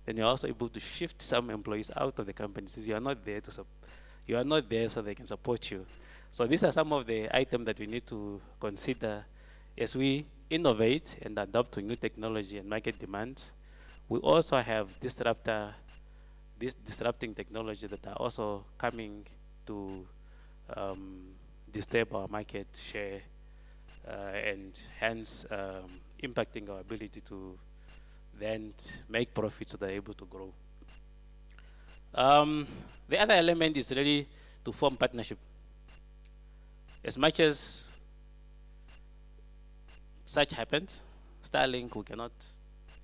then you're also able to shift some employees out of the company since you are not there you are not there so they can support you. So these are some of the items that we need to consider as we innovate and adapt to new technology and market demands. We also have disrupting technology that are also coming to disturb our market share and hence impacting our ability to then make profits so they're able to grow. The other element is really to form partnership. As much as such happens, Starlink,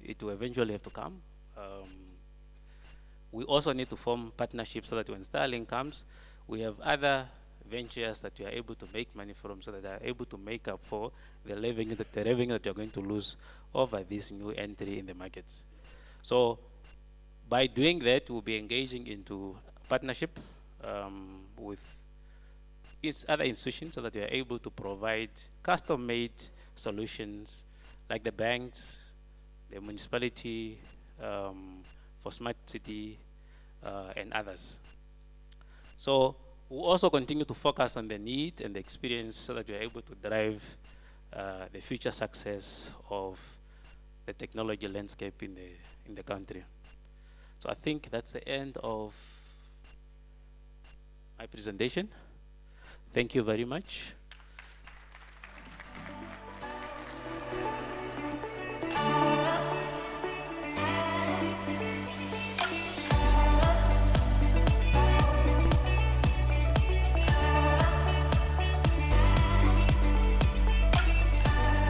it will eventually have to come. We also need to form partnerships so that when Starlink comes, we have other ventures that we are able to make money from so that they are able to make up for the revenue that you're going to lose over this new entry in the markets. So by doing that, we'll be engaging into partnership with other institutions so that we are able to provide custom-made solutions like the banks, the municipality, for smart city, and others. So we'll also continue to focus on the need and the experience so that we are able to drive the future success of the technology landscape in the country. So I think that's the end of my presentation. Thank you very much.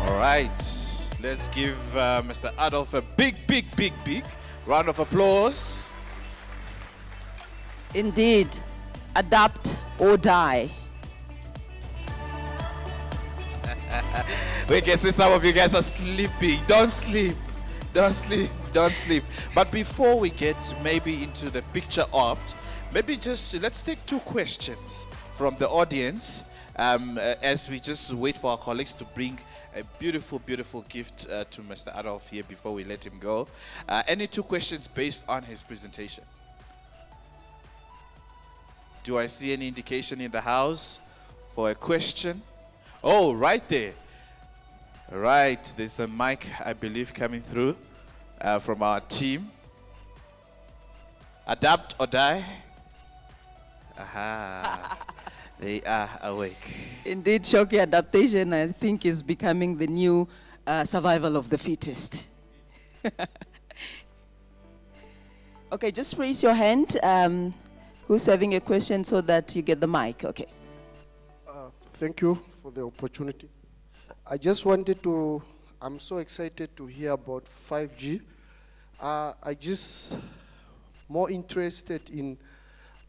All right, let's give Mr. Adolf a big round of applause. Indeed, adapt or die. We can see some of you guys are sleeping. Don't sleep. Don't sleep. Don't sleep. But before we get maybe into the picture opt, maybe just let's take 2 questions from the audience as we just wait for our colleagues to bring a beautiful, beautiful gift to Mr. Adolf here before we let him go. Any 2 questions based on his presentation? Do I see any indication in the house for a question? Oh, right there. Right, there's a mic, I believe, coming through from our team. Adapt or die? Aha. They are awake. Indeed, Shoki, adaptation, I think, is becoming the new survival of the fittest. Okay, just raise your hand. Who's having a question so that you get the mic? Okay. Thank you for the opportunity. I just wanted to, I'm so excited to hear about 5G. I just more interested in,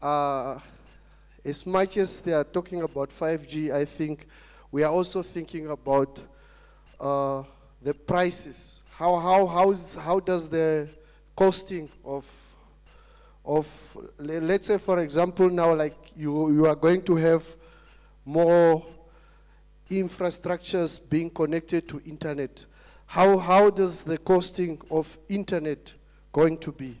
as much as they are talking about 5G, I think we are also thinking about the prices. How does the costing of let's say, for example, now like you are going to have more infrastructures being connected to internet. How does the costing of internet going to be?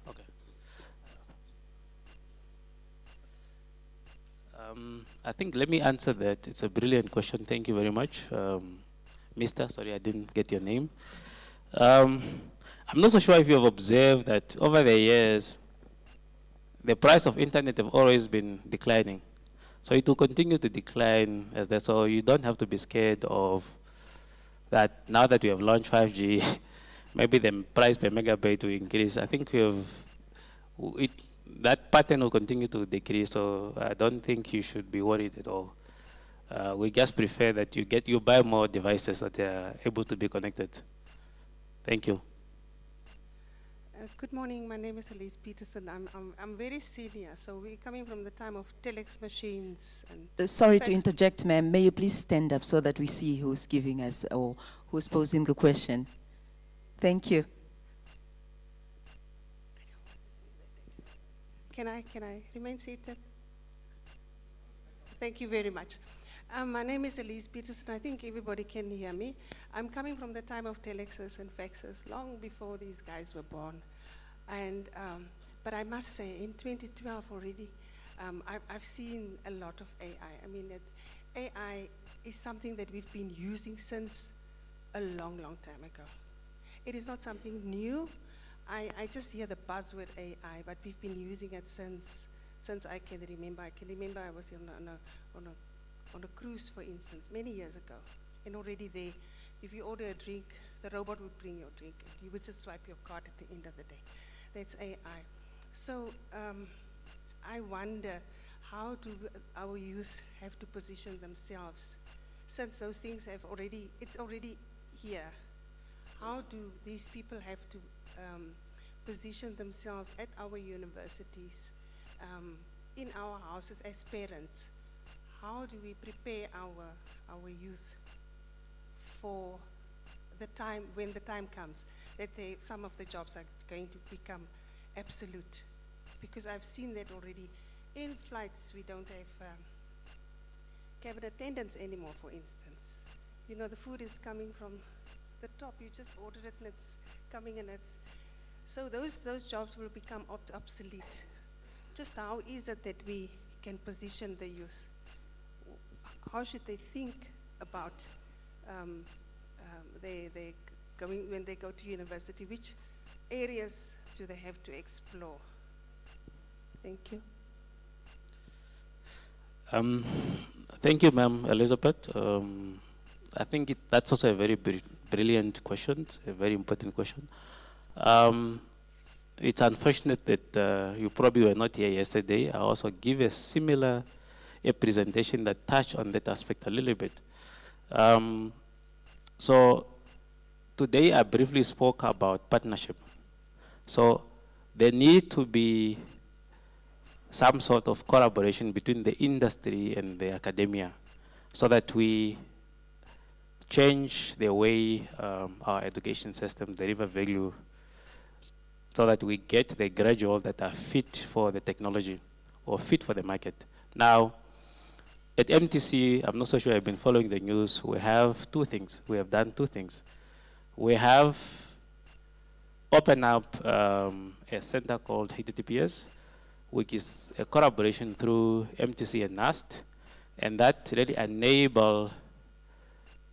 Okay. I think let me answer that. It's a brilliant question. Thank you very much. Mister, sorry, I didn't get your name. I'm not so sure if you have observed that over the years, the price of internet have always been declining. So it will continue to decline as that. So you don't have to be scared of that. Now that we have launched 5G, maybe the price per megabyte will increase. I think that pattern will continue to decrease. So I don't think you should be worried at all. We just prefer that you buy more devices that are able to be connected. Thank you. Good morning. My name is Elise Peterson. I'm very senior, so we're coming from the time of telex machines. And Sorry to interject, ma'am. May you please stand up so that we see who's giving us or who's posing the question. Thank you. Can I remain seated? Thank you very much. My name is Elise Peterson. I think everybody can hear me. I'm coming from the time of telexes and faxes, long before these guys were born. And but I must say, in 2012 already, I've seen a lot of AI. I mean, AI is something that we've been using since a long, long time ago. It is not something new. I just hear the buzzword AI, but we've been using it since I can remember. I can remember I was on a cruise, for instance, many years ago. And already there, if you order a drink, the robot would bring your drink. You would just swipe your card at the end of the day. That's AI. So I wonder, how do our youth have to position themselves? Since those things it's already here. How do these people have to position themselves at our universities, in our houses as parents? How do we prepare our youth for the time, when the time comes, that some of the jobs are going to become absolute? Because I've seen that already. In flights, we don't have cabin attendants anymore, for instance. You know, the food is coming from the top. You just order it and it's coming, and it's... So those jobs will become obsolete. Just how is it that we can position the youth? How should they think about when they go to university? Which areas do they have to explore? Thank you. Thank you, ma'am, Elizabeth. I think that's also a very brilliant question, a very important question. It's unfortunate that you probably were not here yesterday. I also give a similar presentation that touched on that aspect a little bit. So today I briefly spoke about partnership. So there need to be some sort of collaboration between the industry and the academia so that we change the way our education system deliver value so that we get the graduates that are fit for the technology or fit for the market. Now, at MTC, I'm not so sure I've been following the news, we have two things. We have done two things. We have opened up a center called HTTPS, which is a collaboration through MTC and NAST, and that really enable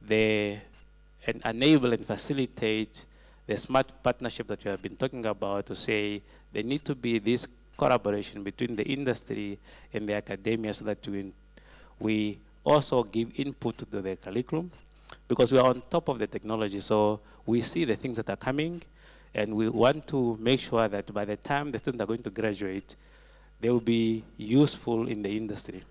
and facilitate the smart partnership that we have been talking about to say there need to be this collaboration between the industry and the academia so that we also give input to the curriculum because we are on top of the technology. So we see the things that are coming and we want to make sure that by the time the students are going to graduate, they will be useful in the industry.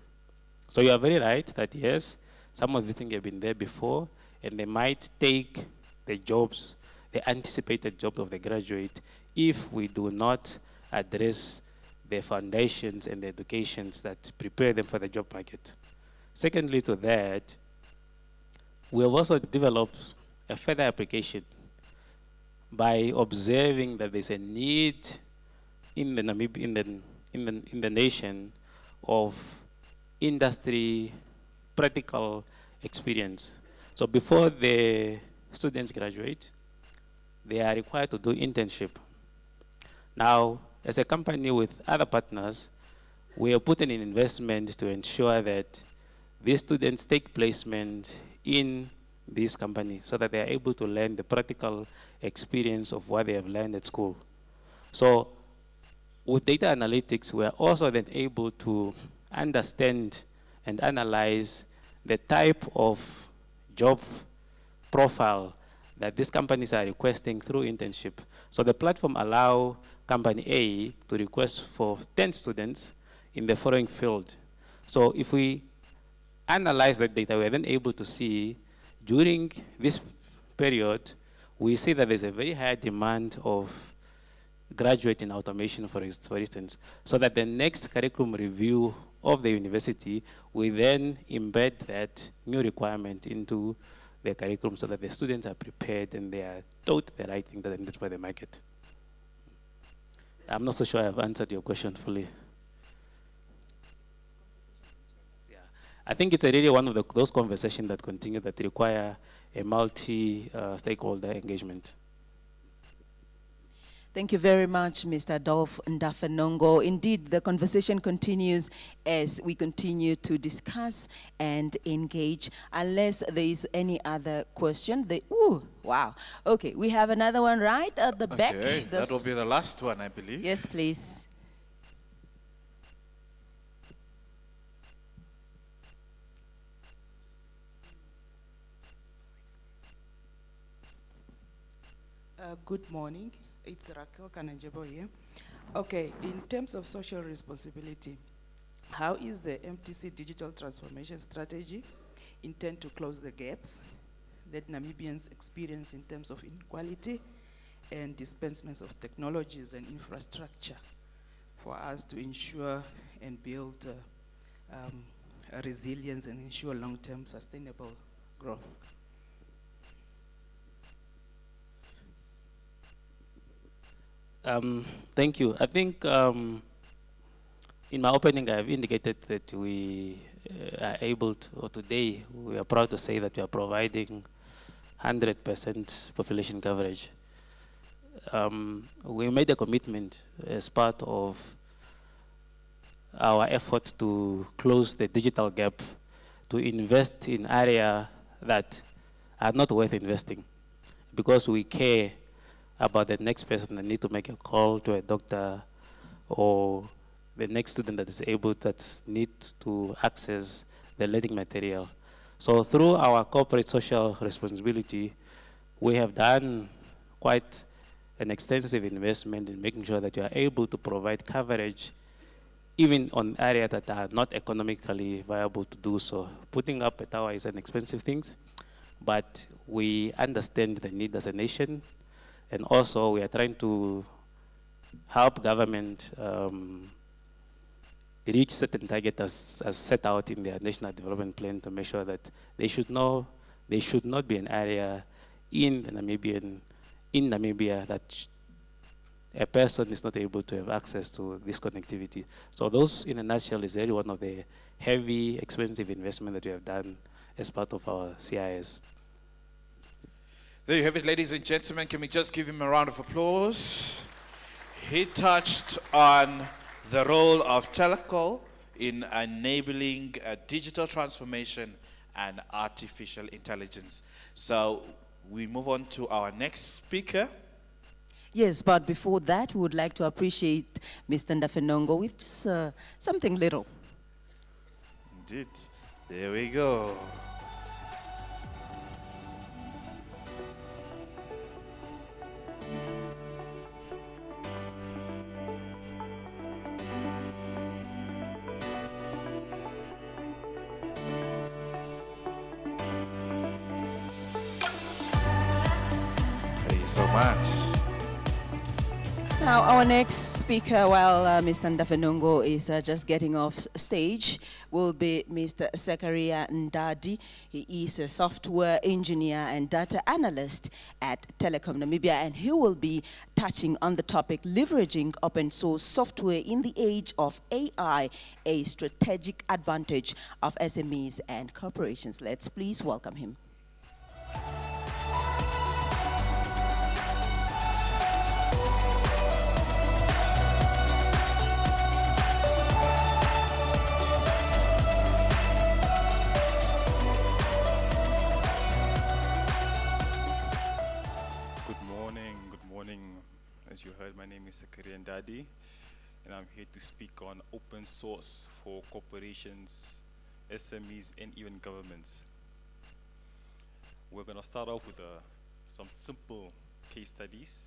So you are very right that yes, some of the things have been there before and they might take the jobs, the anticipated jobs of the graduate if we do not address the foundations and the educations that prepare them for the job market. Secondly to that, we have also developed a further application by observing that there's a need in the Namibia, in the nation of industry practical experience. So before the students graduate, they are required to do internship. Now, as a company with other partners, we are putting in investment to ensure that these students take placement in this company so that they are able to learn the practical experience of what they have learned at school. So with data analytics, we are also then able to understand and analyze the type of job profile that these companies are requesting through internship. So the platform allows company A to request for 10 students in the following field. So if we analyze that data, we are then able to see during this period, we see that there's a very high demand of graduate in automation, for instance, so that the next curriculum review of the university will then embed that new requirement into the curriculum so that the students are prepared and they are taught the right thing that they need for the market. I'm not so sure I've answered your question fully. Yeah, I think it's really one of those conversations that continue that require a multi-stakeholder engagement. Thank you very much, Mr. Adolphe Ndafenongo. Indeed, the conversation continues as we continue to discuss and engage. Unless there is any other question. Ooh, wow. Okay, we have another one right at the back. That will be the last one, I believe. Yes, please. Good morning. It's Raquel Kanajebo here. Okay, in terms of social responsibility, how is the MTC digital transformation strategy intend to close the gaps that Namibians experience in terms of inequality and dispensements of technologies and infrastructure for us to ensure and build a resilience and ensure long-term sustainable growth? Thank you. I think in my opening I have indicated that we are able to, or today we are proud to say that we are providing 100% population coverage. We made a commitment as part of our effort to close the digital gap to invest in areas that are not worth investing because we care about the next person that need to make a call to a doctor or the next student that is able, that needs to access the learning material. So through our corporate social responsibility, we have done quite an extensive investment in making sure that you are able to provide coverage even on areas that are not economically viable to do so. Putting up a tower is an expensive thing, but we understand the need as a nation, and also we are trying to help government reach certain targets as set out in their national development plan to make sure that they should not be an area in Namibia that a person is not able to have access to this connectivity. So those, in a nutshell, is really one of the heavy, expensive investment that we have done as part of our CIS. There you have it, ladies and gentlemen. Can we just give him a round of applause? He touched on the role of telco in enabling digital transformation and artificial intelligence. So we move on to our next speaker. Yes, but before that, we would like to appreciate Mr. Ndafenongo with just something little. Indeed. There we go. Thank you so much. Now, our next speaker, while Mr. Ndafenongo is just getting off stage, will be Mr. Zakaria Ndadi. He is a software engineer and data analyst at Telecom Namibia, and he will be touching on the topic leveraging open source software in the age of AI, a strategic advantage of SMEs and corporations. Let's please welcome him. As you heard, my name is Zakaria Ndadi, and I'm here to speak on open source for corporations, SMEs, and even governments. We're going to start off with some simple case studies.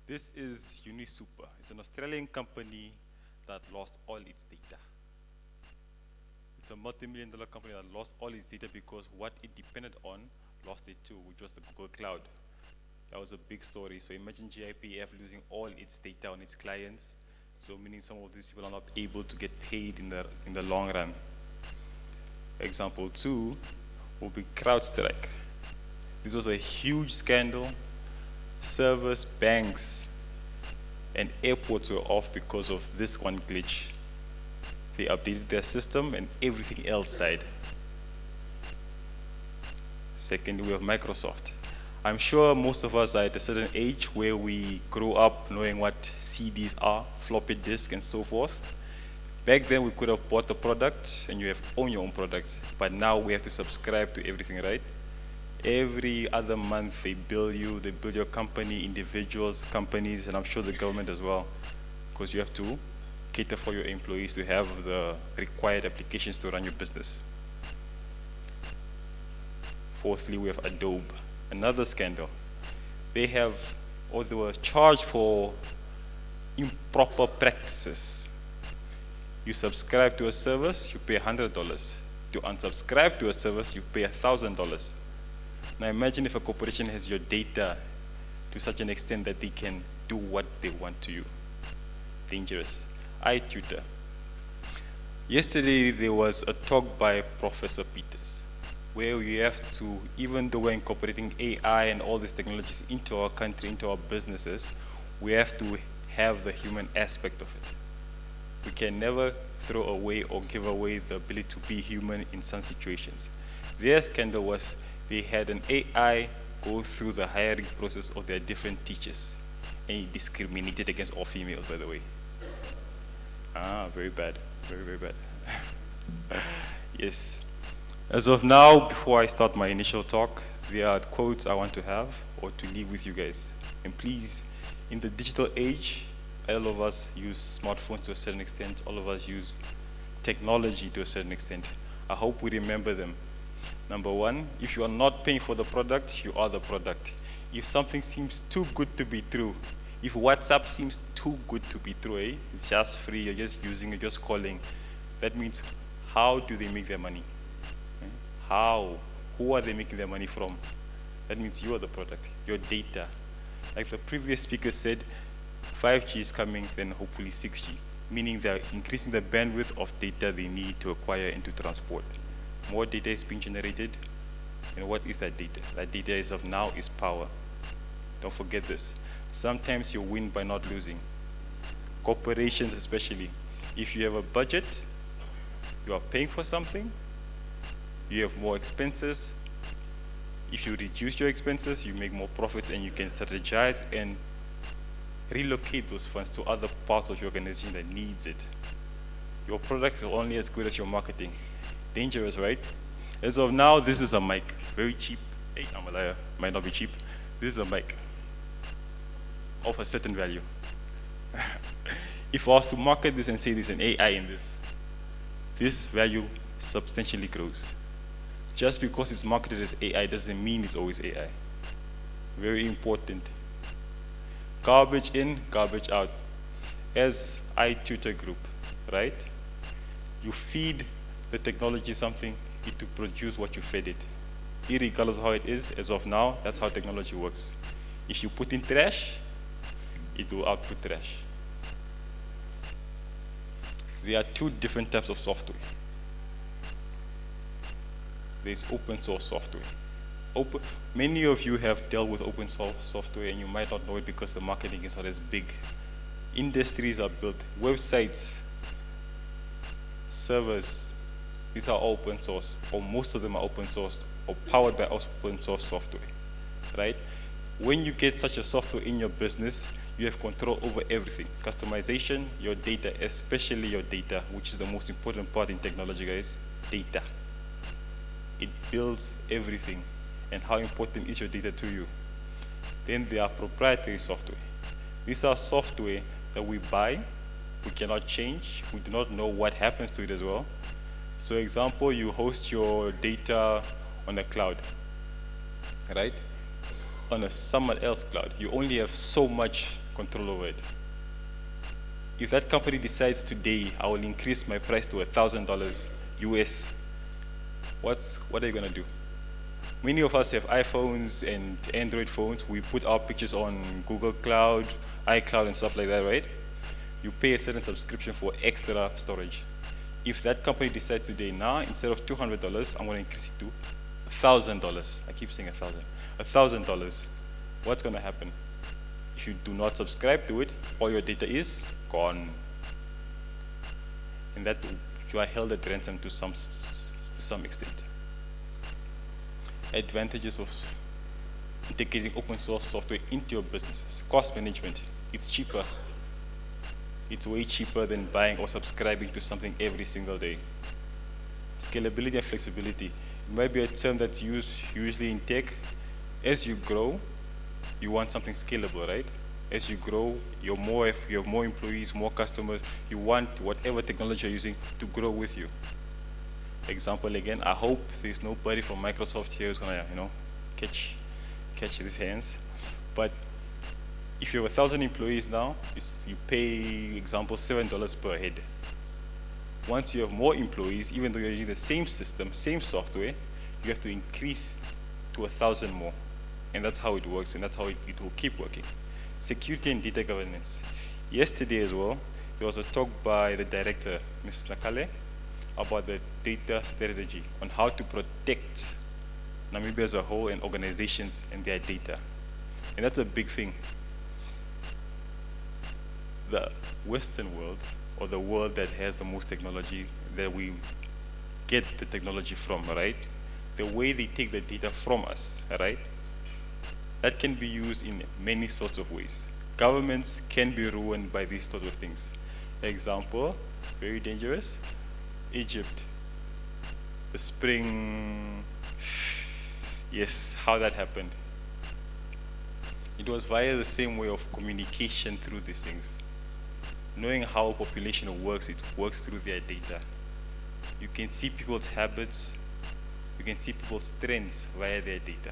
This is UniSuper. It's an Australian company that lost all its data. It's a multi-million-dollar company that lost all its data because what it depended on lost it too, which was the Google Cloud. That was a big story. So imagine GIPF losing all its data on its clients. So meaning some of these people are not able to get paid in the long run. Example 2 will be CrowdStrike. This was a huge scandal. Servers, banks, and airports were off because of this one glitch. They updated their system and everything else died. Second, we have Microsoft. I'm sure most of us are at a certain age where we grew up knowing what CDs are, floppy disk, and so forth. Back then, we could have bought a product and you own your own product, but now we have to subscribe to everything, right? Every other month, they bill your company, individuals, companies, and I'm sure the government as well, because you have to cater for your employees to have the required applications to run your business. Fourthly, we have Adobe. Another scandal. They were charged for improper practices. You subscribe to a service, you pay $100. To unsubscribe to a service, you pay $1,000. Now imagine if a corporation has your data to such an extent that they can do what they want to you. Dangerous. iTutor. Yesterday there was a talk by Professor Peters, where we have to, even though we're incorporating AI and all these technologies into our country, into our businesses, we have to have the human aspect of it. We can never throw away or give away the ability to be human in some situations. Their scandal was they had an AI go through the hiring process of their different teachers, and he discriminated against all females, by the way. Very bad, very, very bad. Yes. As of now, before I start my initial talk, there are quotes I want to have or to leave with you guys. And please, in the digital age, all of us use smartphones to a certain extent. All of us use technology to a certain extent. I hope we remember them. Number one, if you are not paying for the product, you are the product. If something seems too good to be true, if WhatsApp seems too good to be true, it's just free, you're just using it, just calling, that means how do they make their money? How? Who are they making their money from? That means you are the product, your data. Like the previous speaker said, 5G is coming, then hopefully 6G, meaning they're increasing the bandwidth of data they need to acquire and to transport. More data is being generated, and what is that data? That data as of now is power. Don't forget this. Sometimes you win by not losing. Corporations especially, if you have a budget, you are paying for something, you have more expenses. If you reduce your expenses, you make more profits, and you can strategize and relocate those funds to other parts of your organization that needs it. Your products are only as good as your marketing. Dangerous, right? As of now, this is a mic, very cheap. Hey, I'm a liar, might not be cheap. This is a mic of a certain value. If I was to market this and say there's an AI in this value substantially grows. Just because it's marketed as AI doesn't mean it's always AI. Very important. Garbage in, garbage out. As I tutor group, right? You feed the technology something, it to produce what you fed it. Irregardless of how it is, as of now, that's how technology works. If you put in trash, it will output trash. There are two different types of software. There's open source software. Many of you have dealt with open source software, and you might not know it because the marketing is not as big. Industries are built, websites, servers, these are all open source, or most of them are open source, or powered by open source software, right? When you get such a software in your business, you have control over everything. Customization, your data, especially your data, which is the most important part in technology, guys, data. It builds everything. And how important is your data to you? Then there are proprietary software. These are software that we buy, we cannot change, we do not know what happens to it as well. So example, you host your data on a cloud, right? On a someone else cloud, you only have so much control over it. If that company decides today, I will increase my price to $1,000 US, what are you gonna do? Many of us have iPhones and Android phones. We put our pictures on Google Cloud, iCloud and stuff like that, right? You pay a certain subscription for extra storage. If that company decides today, now instead of $200, I'm gonna increase it to $1,000. I keep saying $1,000. What's gonna happen? If you do not subscribe to it, all your data is gone. And that you are held at ransom to some extent. Advantages of integrating open source software into your business. Cost management, it's cheaper. It's way cheaper than buying or subscribing to something every single day. Scalability and flexibility. It might be a term that's used usually in tech. As you grow, you want something scalable, right? As you grow, you have more employees, more customers, you want whatever technology you're using to grow with you. Example again, I hope there's nobody from Microsoft here who's gonna, catch these hands. But if you have 1,000 employees now, you pay, example, $7 per head. Once you have more employees, even though you're using the same system, same software, you have to increase to 1,000 more. And that's how it works, and that's how it will keep working. Security and data governance. Yesterday as well, there was a talk by the director, Ms. Nakale, about the data strategy on how to protect Namibia as a whole and organizations and their data. And that's a big thing. The Western world, or the world that has the most technology, that we get the technology from, right? The way they take the data from us, right? That can be used in many sorts of ways. Governments can be ruined by these sorts of things. Example, very dangerous, Egypt, the spring, yes, how that happened. It was via the same way of communication through these things. Knowing how a population works, it works through their data. You can see people's habits, you can see people's trends via their data.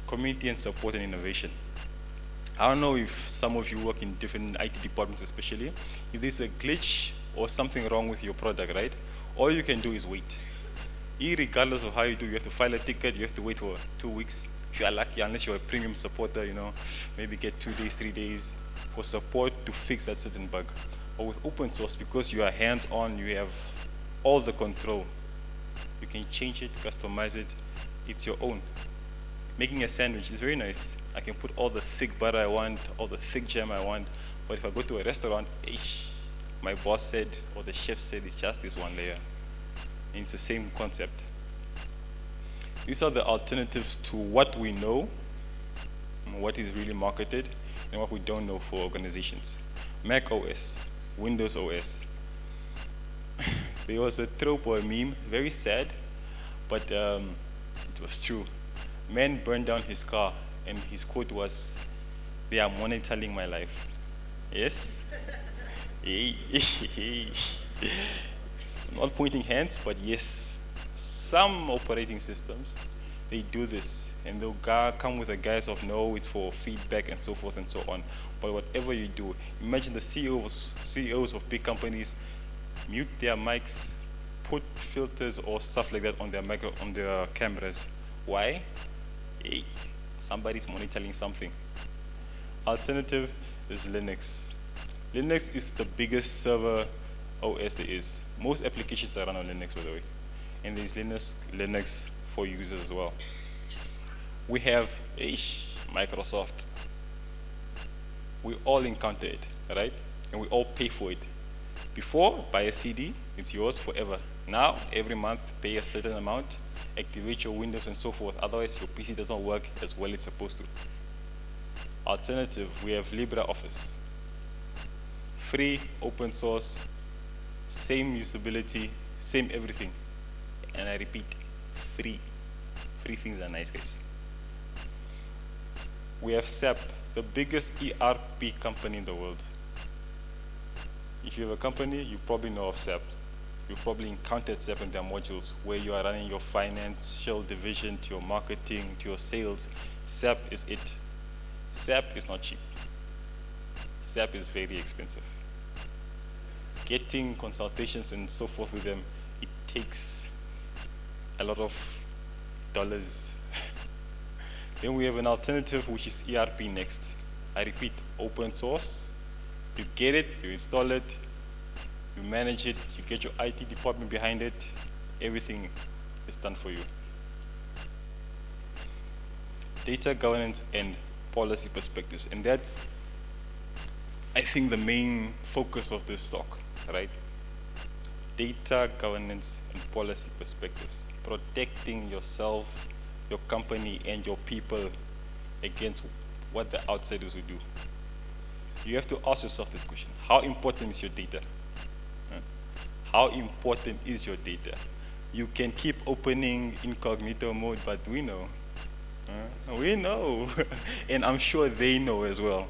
Community and support and innovation. I don't know if some of you work in different IT departments especially. If there's a glitch or something wrong with your product, right? All you can do is wait. Irregardless of how you do, you have to file a ticket, you have to wait for 2 weeks. If you are lucky, unless you're a premium supporter, maybe get 2 days, 3 days for support to fix that certain bug. But with open source, because you are hands-on, you have all the control. You can change it, customize it, it's your own. Making a sandwich is very nice. I can put all the thick butter I want, all the thick jam I want, but if I go to a restaurant, my boss said, or the chef said, it's just this one layer. And it's the same concept. These are the alternatives to what we know, what is really marketed, and what we don't know for organizations. Mac OS, Windows OS. There was a trope or a meme, very sad, but it was true. Man burned down his car, and his quote was, "They are monitoring my life." Yes? Not pointing hands, but yes, some operating systems, they do this, and they'll come with the guise of, no, it's for feedback and so forth and so on. But whatever you do, imagine the CEOs of big companies mute their mics, put filters or stuff like that on their cameras. Why? Hey, somebody's monitoring something. Alternative is Linux. Linux is the biggest server OS there is. Most applications are run on Linux, by the way. And there's Linux for users as well. We have Microsoft. We all encounter it, right? And we all pay for it. Before, buy a CD, it's yours forever. Now, every month, pay a certain amount, activate your Windows and so forth. Otherwise, your PC doesn't work as well as it's supposed to. Alternative, we have LibreOffice. Free, open source, same usability, same everything. And I repeat, free. Free things are nice, guys. We have SAP, the biggest ERP company in the world. If you have a company, you probably know of SAP. You've probably encountered SAP in their modules where you are running your financial division to your marketing, to your sales. SAP is it. SAP is not cheap. SAP is very expensive. Getting consultations and so forth with them, it takes a lot of dollars. Then we have an alternative, which is ERP Next. I repeat, open source. You get it, you install it, you manage it, you get your IT department behind it, everything is done for you. Data governance and policy perspectives, and that's, I think, the main focus of this talk, right? Data governance and policy perspectives, protecting yourself, your company, and your people against what the outsiders will do. You have to ask yourself this question: how important is your data? How important is your data? You can keep opening incognito mode, but we know. We know. And I'm sure they know as well.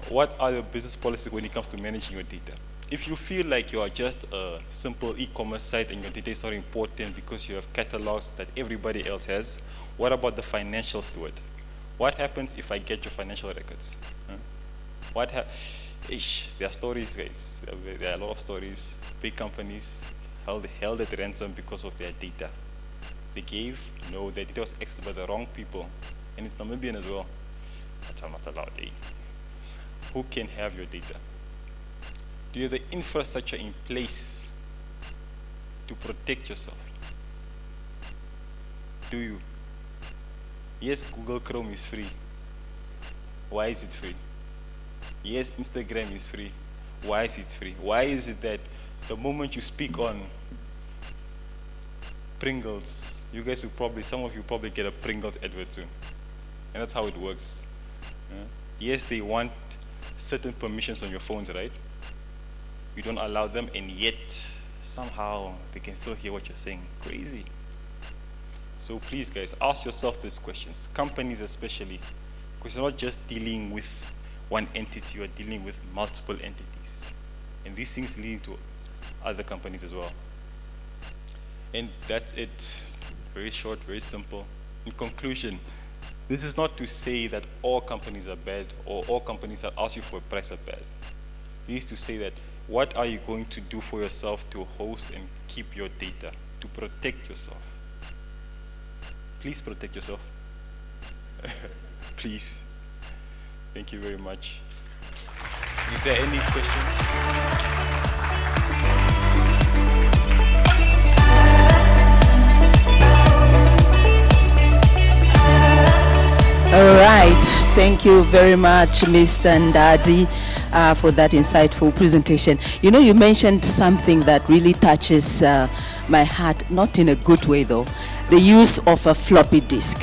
What are your business policies when it comes to managing your data? If you feel like you are just a simple e-commerce site and your data is not important because you have catalogs that everybody else has, what about the financials to it? What happens if I get your financial records? There are stories, guys. There are a lot of stories. Big companies held at ransom because of their data. They their data was accessed by the wrong people. And it's Namibian as well. But I'm not allowed, Who can have your data? Do you have the infrastructure in place to protect yourself? Do you? Yes, Google Chrome is free. Why is it free? Yes, Instagram is free. Why is it free? Why is it that the moment you speak on Pringles, some of you probably get a Pringles advert soon. And that's how it works. Yes, they want certain permissions on your phones, right? You don't allow them, and yet somehow they can still hear what you're saying. Crazy. So please, guys, ask yourself these questions. Companies especially, because you're not just dealing with one entity, you are dealing with multiple entities. And these things lead to other companies as well. And that's it. Very short, very simple. In conclusion, this is not to say that all companies are bad or all companies that ask you for a price are bad. This is to say that What are you going to do for yourself to host and keep your data, to protect yourself? Please protect yourself. Please. Thank you very much. Is there any questions? All right. Thank you very much, Mr. Ndadi, for that insightful presentation. You know, you mentioned something that really touches my heart, not in a good way though, the use of a floppy disk.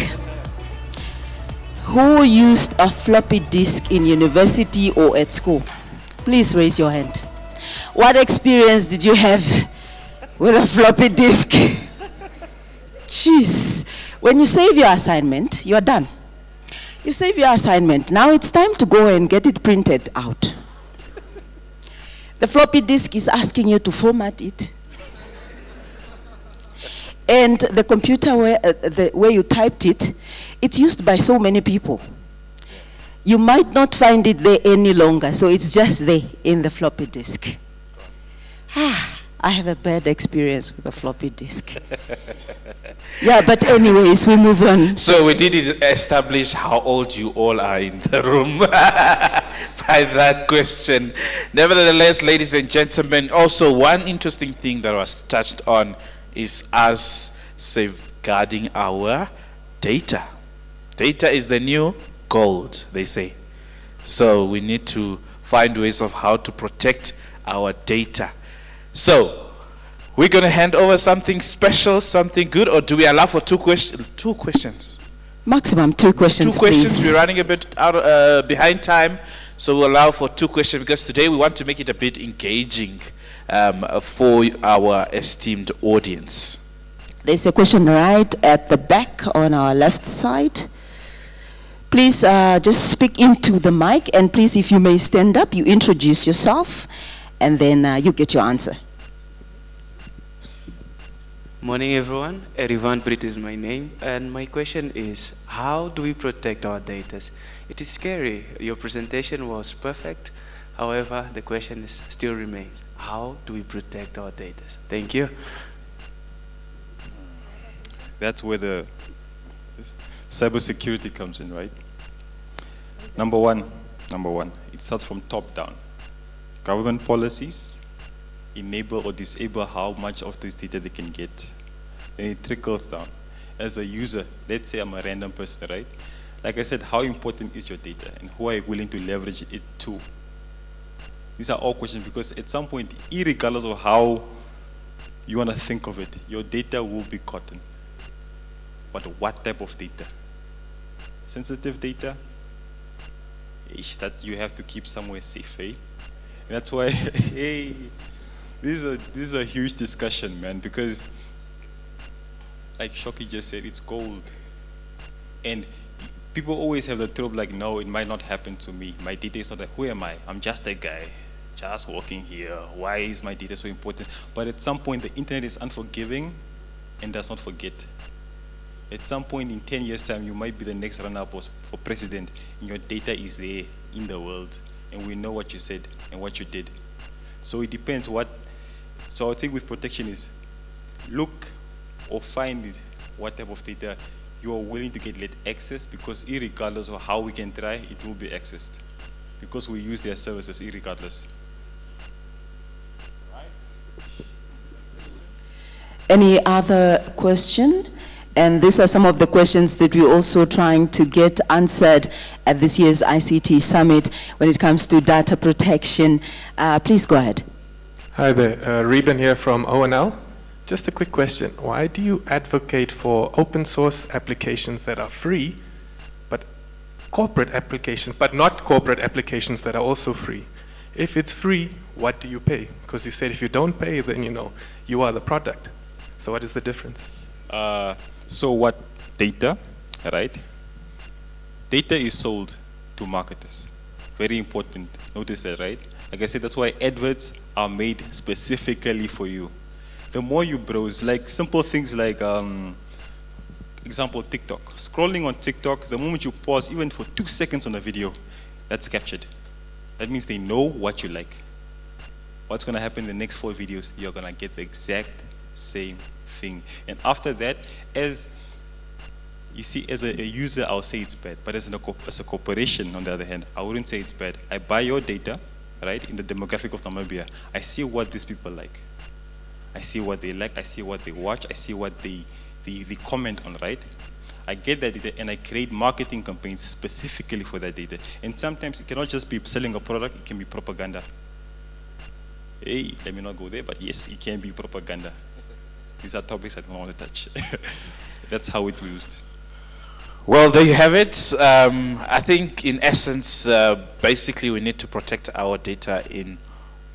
Who used a floppy disk in university or at school? Please raise your hand. What experience did you have with a floppy disk? Jeez. When you save your assignment, you are done. You save your assignment. Now it's time to go and get it printed out. The floppy disk is asking you to format it. And the computer where you typed it, it's used by so many people. You might not find it there any longer, so it's just there in the floppy disk. I have a bad experience with a floppy disk. Yeah, but anyways, we move on. So we did establish how old you all are in the room by that question. Nevertheless, ladies and gentlemen, also one interesting thing that was touched on is us safeguarding our data. Data is the new gold, they say. So we need to find ways of how to protect our data. So we're going to hand over something special, something good, or do we allow for two questions? Maximum 2 questions, Two questions. please. We're running a bit out behind time, so we'll allow for 2 questions because today we want to make it a bit engaging for our esteemed audience. There's a question right at the back on our left side. Please just speak into the mic, and please, if you may stand up, you introduce yourself, and then you get your answer. Morning, everyone. Erivan Brit is my name, and my question is, how do we protect our data? It is scary. Your presentation was perfect. However, the question still remains, how do we protect our data? Thank you. That's where the cybersecurity comes in, right? Number one, it starts from top down. Government policies enable or disable how much of this data they can get. Then it trickles down. As a user, let's say I'm a random person, right? Like I said, how important is your data and who are you willing to leverage it to? These are all questions because at some point, irregardless of how you want to think of it, your data will be gotten. But what type of data? Sensitive data? That you have to keep somewhere safe, eh? And that's why, hey, this is a huge discussion, man, because like Shoki just said, it's gold. And people always have the trope like, no, it might not happen to me. My data is not like, who am I? I'm just a guy, just walking here. Why is my data so important? But at some point, the internet is unforgiving and does not forget. At some point in 10 years' time, you might be the next runner-up for president, and your data is there in the world, and we know what you said and what you did. So it depends what. So I think with protection is look or find what type of data you are willing to get let access, because irregardless of how we can try, it will be accessed because we use their services irregardless. Any other question? And these are some of the questions that we're also trying to get answered at this year's ICT Summit when it comes to data protection. Please go ahead. Hi there, Reuben here from ONL. Just a quick question. Why do you advocate for open source applications that are free, but corporate applications, but not corporate applications that are also free? If it's free, what do you pay? Because you said if you don't pay, then you are the product. So what is the difference? So what data, right? Data is sold to marketers. Very important. Notice that, right? Like I said, that's why adverts are made specifically for you. The more you browse, like simple things like, example, TikTok. Scrolling on TikTok, the moment you pause, even for 2 seconds on a video, that's captured. That means they know what you like. what's going to happen in the next 4 videos? You're going to get the exact same thing. And after that, as you see, as a user, I'll say it's bad. But as a corporation, on the other hand, I wouldn't say it's bad. I buy your data, right, in the demographic of Namibia. I see what these people like. I see what they like. I see what they watch. I see what they comment on, right? I get that data and I create marketing campaigns specifically for that data. And sometimes it cannot just be selling a product, it can be propaganda. Hey, let me not go there, but yes, it can be propaganda. These are topics I don't want to touch. That's how it's used. Well, there you have it. I think in essence, basically we need to protect our data in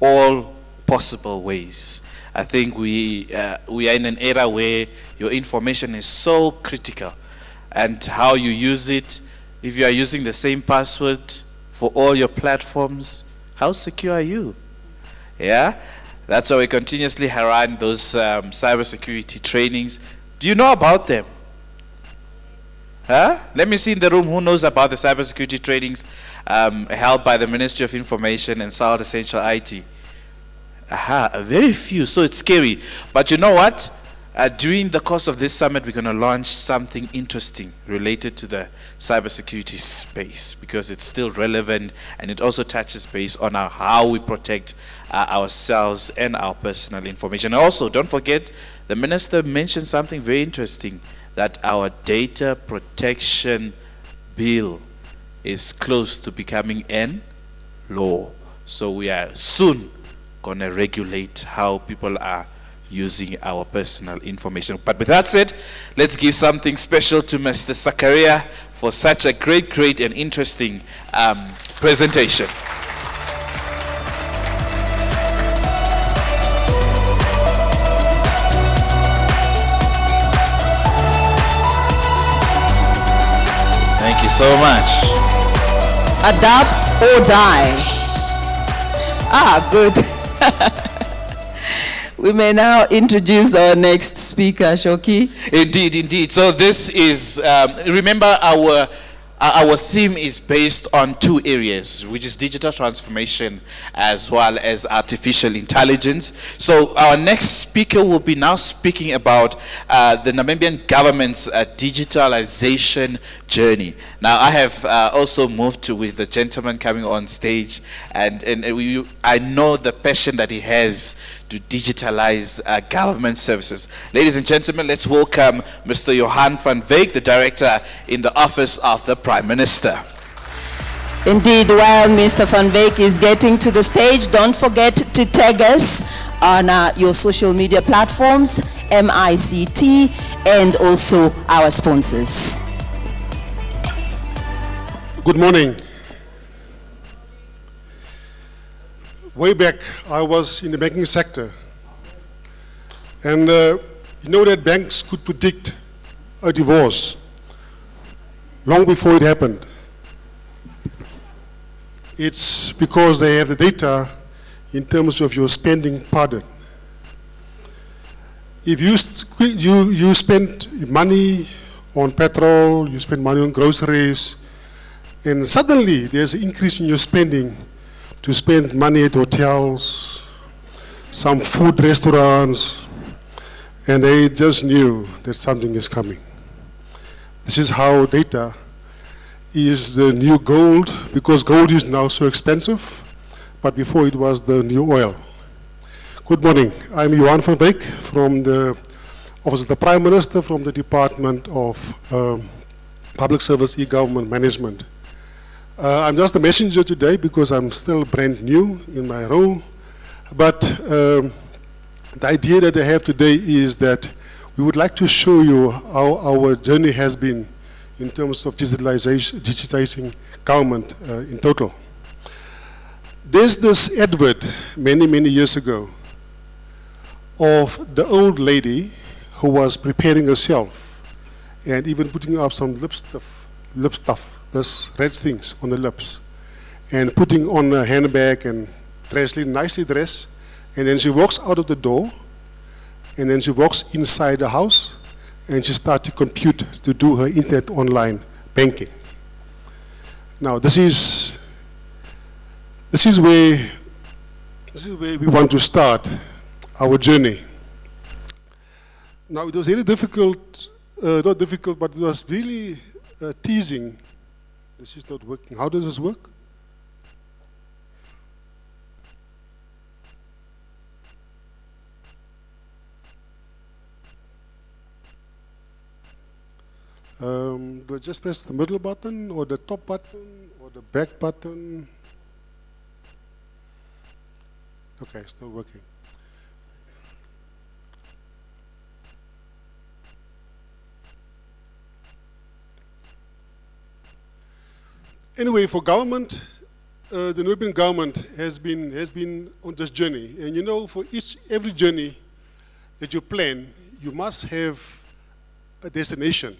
all possible ways. I think we are in an era where your information is so critical, and how you use it. If you are using the same password for all your platforms, how secure are you? Yeah, that's why we continuously run those cybersecurity trainings. Do you know about them? Huh? Let me see in the room who knows about the cybersecurity trainings held by the Ministry of Information and South Essential IT. Aha, very few, so it's scary. But you know what? During the course of this summit, we're going to launch something interesting related to the cybersecurity space, because it's still relevant and it also touches base on how we protect ourselves and our personal information. Also, don't forget, the minister mentioned something very interesting, that our data protection bill is close to becoming an law. So we are soon going to regulate how people are using our personal information. But with that said, let's give something special to Mr. Zakaria for such a great and interesting presentation. Thank you so much. Adapt or die. Ah, good. We may now introduce our next speaker, Shoki. Indeed. So this is, remember our theme is based on 2 areas, which is digital transformation as well as artificial intelligence. So our next speaker will be now speaking about the Namibian government's digitalization journey. Now I have also moved with the gentleman coming on stage, and I know the passion that he has to digitalize government services. Ladies and gentlemen, let's welcome Mr. Johan van Wyk, the Director in the Office of the Prime Minister. Indeed, while Mr. van Wyk is getting to the stage, don't forget to tag us on your social media platforms, MICT, and also our sponsors. Good morning. Way back, I was in the banking sector. And you know that banks could predict a divorce long before it happened. It's because they have the data in terms of your spending pattern. If you spend money on petrol, you spend money on groceries, and suddenly there's an increase in your spending to spend money at hotels, some food restaurants, and they just knew that something is coming. This is how data is the new gold, because gold is now so expensive, but before it was the new oil. Good morning, I'm Johan van Wyk from the Office of the Prime Minister, from the Department of Public Service E-Government Management. I'm just a messenger today because I'm still brand new in my role, but the idea that I have today is that we would like to show you how our journey has been in terms of digitizing government in total. There's this advert many years ago of the old lady who was preparing herself and even putting up some lip stuff, those red things on the lips, and putting on a handbag and nicely dressed, and then she walks out of the door, and then she walks inside the house, and she starts to compute to do her internet online banking. Now this is where This is where we want to start our journey. Now, it was very difficult, not difficult, but it was really teasing. This is not working. How does this work? Do I just press the middle button, or the top button, or the back button? Okay, still working. Anyway, for government, the Namibian government has been on this journey. And you know, for every journey that you plan, you must have a destination.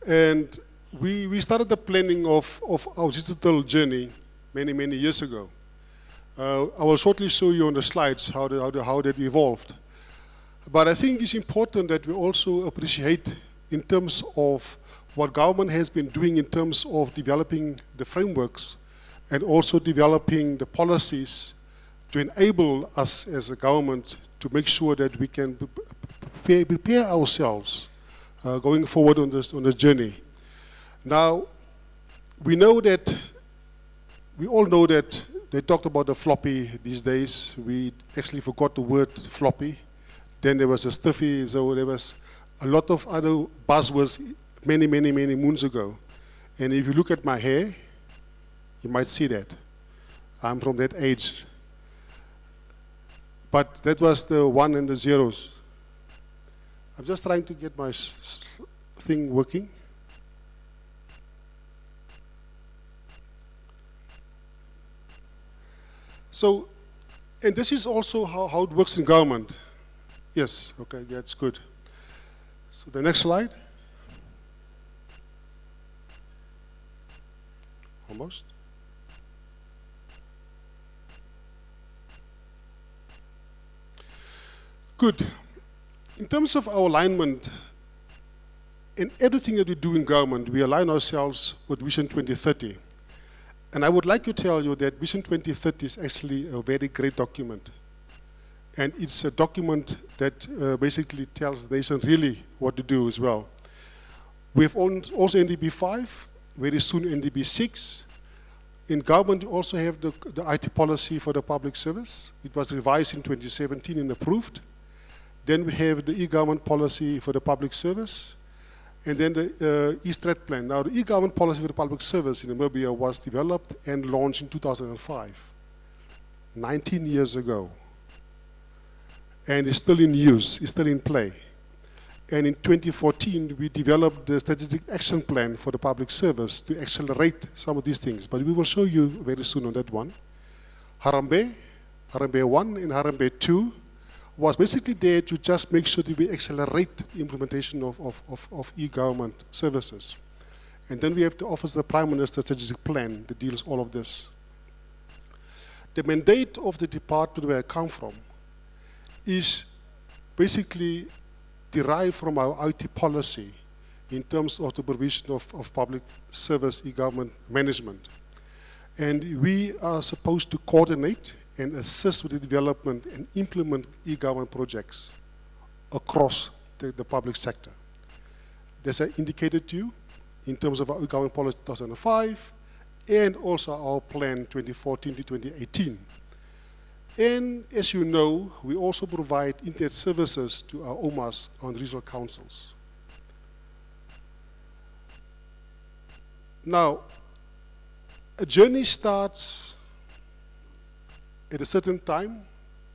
And we started the planning of our digital journey many years ago. I will shortly show you on the slides how that evolved. But I think it's important that we also appreciate in terms of what government has been doing in terms of developing the frameworks and also developing the policies to enable us as a government to make sure that we can prepare ourselves going forward on this journey. Now, we all know that they talked about the floppy these days. We actually forgot the word floppy. Then there was a stiffy, so there was a lot of other buzzwords many moons ago. And if you look at my hair, you might see that. I'm from that age. But that was the one and the zeros. I'm just trying to get my thing working. So, and this is also how it works in government. Yes, okay, that's good. So the next slide. Almost. Good. In terms of our alignment, in everything that we do in government, we align ourselves with Vision 2030. And I would like to tell you that Vision 2030 is actually a very great document. And it's a document that basically tells the nation really what to do as well. We have also NDB 5, very soon NDB 6. In government, we also have the IT policy for the public service. It was revised in 2017 and approved. Then we have the e-government policy for the public service. And then the e-strat plan. Now, the e-government policy for the public service in Namibia was developed and launched in 2005, 19 years ago. And it's still in use, it's still in play. And in 2014, we developed the strategic action plan for the public service to accelerate some of these things. But we will show you very soon on that one. Harambee 1 and Harambee 2 was basically there to just make sure that we accelerate the implementation of e-government services. And then we have the Office of the Prime Minister's strategic plan that deals all of this. The mandate of the department where I come from is basically derived from our IT policy in terms of the provision of public service e-government management. And we are supposed to coordinate and assist with the development and implement e-government projects across the public sector. As I indicated to you, in terms of our e-government policy 2005, and also our plan 2014 to 2018. And as you know, we also provide internet services to our OMAs and regional councils. Now, a journey starts at a certain time,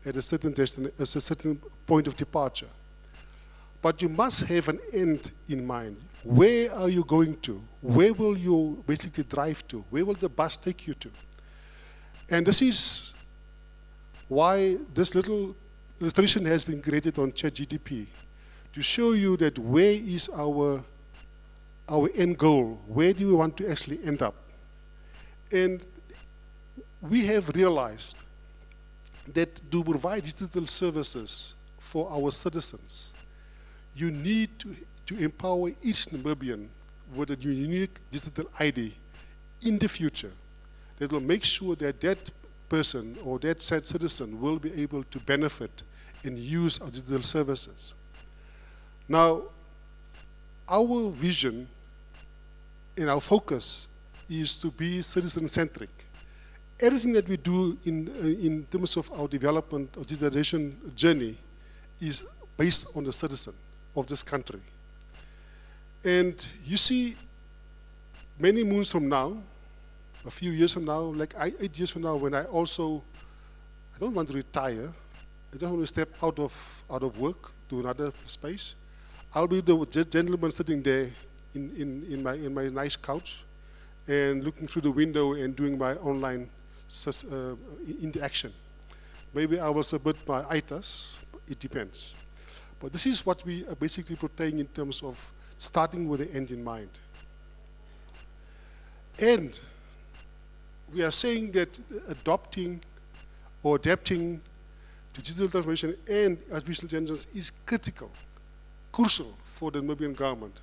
at a certain point of departure. But you must have an end in mind. Where are you going to? Where will you basically drive to? Where will the bus take you to? And this is why this little illustration has been created on ChatGPT, to show you that where is our end goal? Where do we want to actually end up? And we have realized that to provide digital services for our citizens, you need to empower each Namibian with a unique digital ID in the future that will make sure that that person or that said citizen will be able to benefit and use our digital services. Now, our vision and our focus is to be citizen-centric. Everything that we do in terms of our development or digitalization journey is based on the citizen of this country. And you see, many moons from now, a few years from now, like 8 years from now, when I don't want to retire, I just want to step out of work to another space. I'll be the gentleman sitting there in my nice couch and looking through the window and doing my online interaction. Maybe I will submit my ITAS, it depends. But this is what we are basically portraying in terms of starting with the end in mind. And we are saying that adopting or adapting to digital transformation and artificial intelligence is critical, crucial for the Namibian government.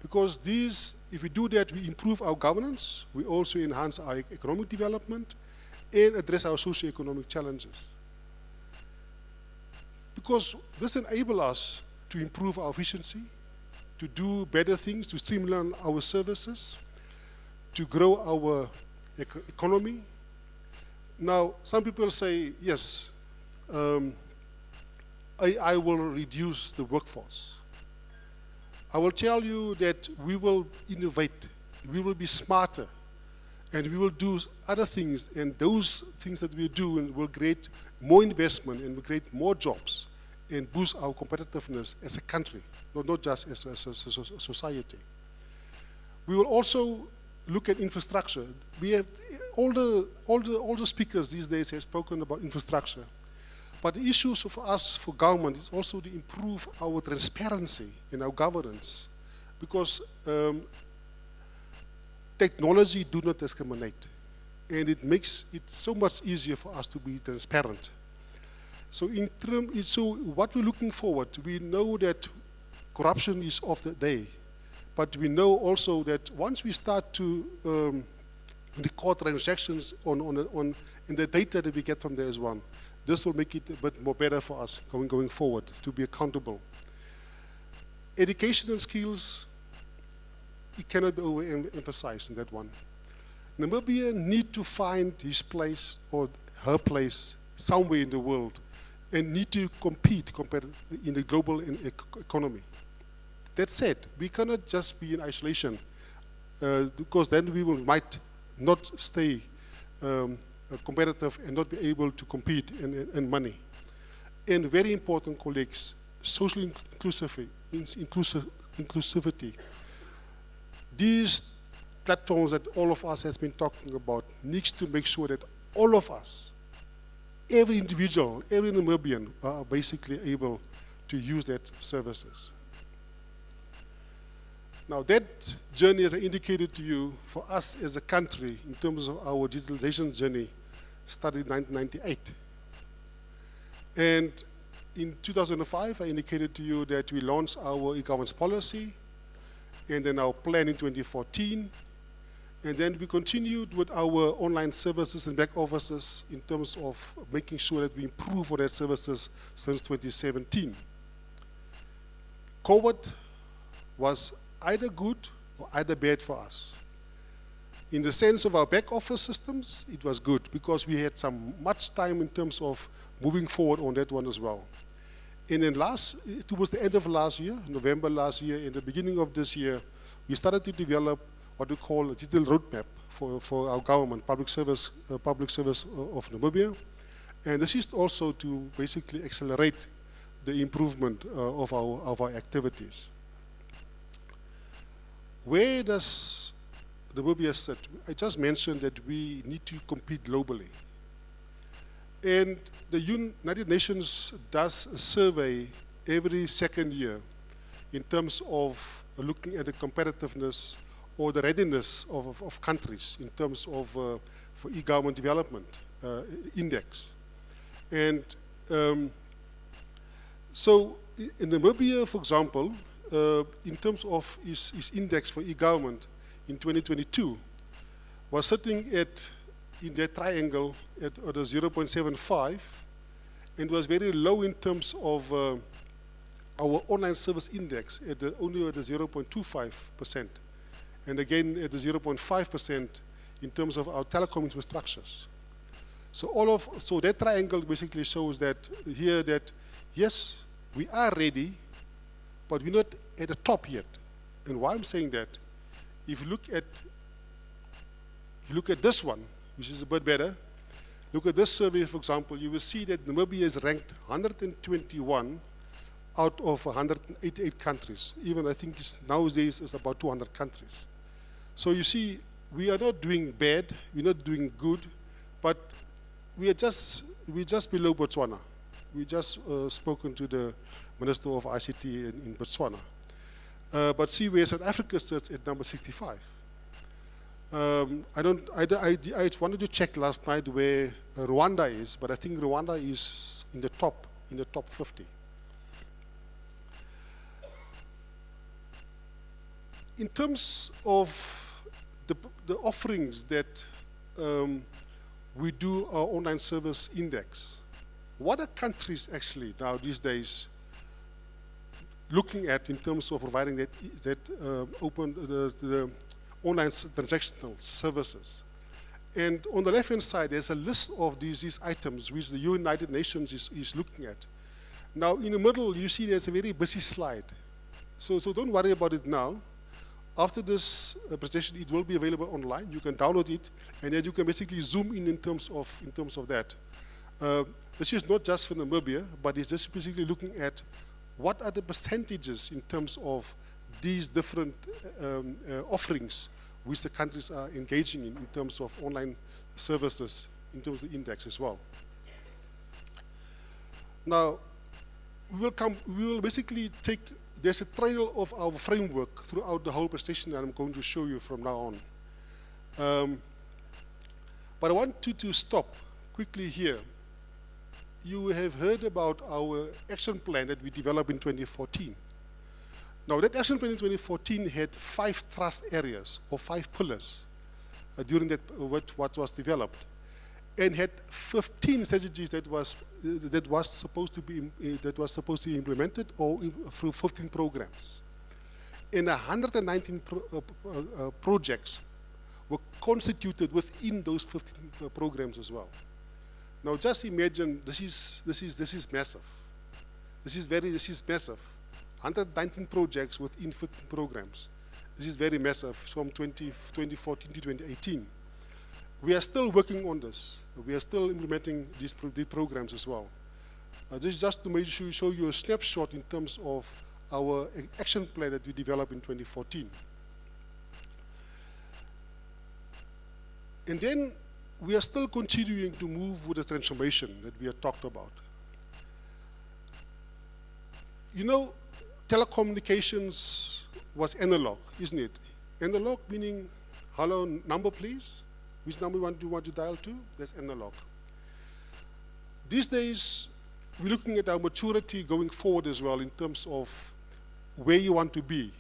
Because these, if we do that, we improve our governance, we also enhance our economic development, and address our socio-economic challenges. Because this enables us to improve our efficiency, to do better things, to streamline our services, to grow our economy. Now, some people say, yes, AI will reduce the workforce. I will tell you that we will innovate, we will be smarter, and we will do other things, and those things that we do will create more investment and will create more jobs and boost our competitiveness as a country, not just as a society. We will also look at infrastructure. We have all the speakers these days have spoken about infrastructure. But the issues for us, for government, is also to improve our transparency in our governance. Because technology do not discriminate. And it makes it so much easier for us to be transparent. So what we're looking forward, we know that corruption is of the day. But we know also that once we start to record transactions in the data that we get from there as well, this will make it a bit more better for us going forward, to be accountable. Educational skills, it cannot be overemphasized in that one. Namibia need to find his place or her place somewhere in the world and need to compete in the global economy. That said, we cannot just be in isolation because then we might not stay competitive and not be able to compete in money. And very important, colleagues, social inclusivity. These platforms that all of us has been talking about needs to make sure that all of us, every individual, every Namibian are basically able to use that services. Now that journey, as I indicated to you, for us as a country, in terms of our digitalization journey, started in 1998. And in 2005, I indicated to you that we launched our e-governance policy, and then our plan in 2014, and then we continued with our online services and back offices in terms of making sure that we improve on that services since 2017. COVID was either good or either bad for us. In the sense of our back office systems, it was good because we had much time in terms of moving forward on that one as well. And then towards the end of last year, November last year, in the beginning of this year, we started to develop what we call a digital roadmap for our government, public service of Namibia. And this is also to basically accelerate the improvement of our activities. Where does Namibia sit? I just mentioned that we need to compete globally. And the United Nations does a survey every second year in terms of looking at the competitiveness or the readiness of countries in terms of for e-government development index. And so in Namibia, for example, in terms of its index for e-government in 2022, was sitting at in that triangle at a 0.75, and was very low in terms of our online service index only at the 0.25%, and again at the 0.5% in terms of our telecom infrastructures. So that triangle basically shows that here that yes, we are ready, but we're not at the top yet. And why I'm saying that, if you look at this one, which is a bit better, look at this survey, for example, you will see that Namibia is ranked 121 out of 188 countries. Even I think nowadays it's about 200 countries. So you see, we are not doing bad, we're not doing good, but we're just below Botswana. We just spoken to the Minister of ICT in Botswana. But see where South Africa sits at number 65. I wanted to check last night where Rwanda is, but I think Rwanda is in the top 50. In terms of the offerings that we do our online service index, what are countries actually now these days looking at in terms of providing the online transactional services? And on the left-hand side, there's a list of these items which the United Nations is looking at. Now, in the middle, you see there's a very busy slide. So don't worry about it now. After this presentation, it will be available online. You can download it, and then you can basically zoom in terms of that. This is not just for Namibia, but it's just basically looking at what are the percentages in terms of these different offerings which the countries are engaging in terms of online services, in terms of the index as well. Now, we will basically take, there's a trail of our framework throughout the whole presentation that I'm going to show you from now on. But I want you to stop quickly here. You have heard about our action plan that we developed in 2014. Now, that action plan in 2014 had 5 thrust areas, or 5 pillars, during that what was developed, and had 15 strategies that was supposed to be implemented, or through 15 programs, and 119 projects were constituted within those 15 programs as well. Now, just imagine this is massive. This is massive. 119 projects within 15 programs. This is very massive from 2014 to 2018. We are still working on this. We are still implementing these programs as well. This is just to show you a snapshot in terms of our action plan that we developed in 2014. And then we are still continuing to move with the transformation that we have talked about. You know, telecommunications was analog, isn't it? Analog meaning, hello, number please? Which number you want to dial to? That's analog. These days, we're looking at our maturity going forward as well in terms of where you want to be.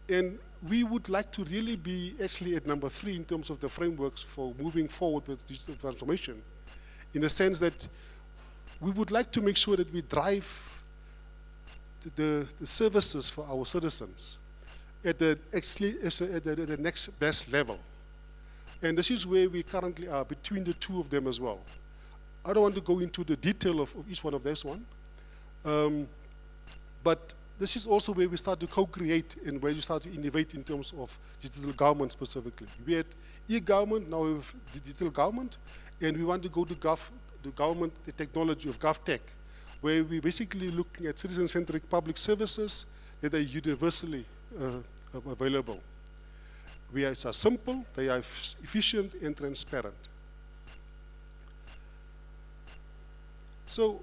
And we would like to really be actually at number 3 in terms of the frameworks for moving forward with digital transformation, in the sense that we would like to make sure that we drive the services for our citizens at the next best level. And this is where we currently are, between the two of them as well. I don't want to go into the detail of each one of this one, but this is also where we start to co-create and where you start to innovate in terms of digital government specifically. We had e-government, now we have digital government, and we want to go to the government, the technology of GovTech, where we're basically looking at citizen-centric public services that are universally available. They are simple, they are efficient and transparent. So,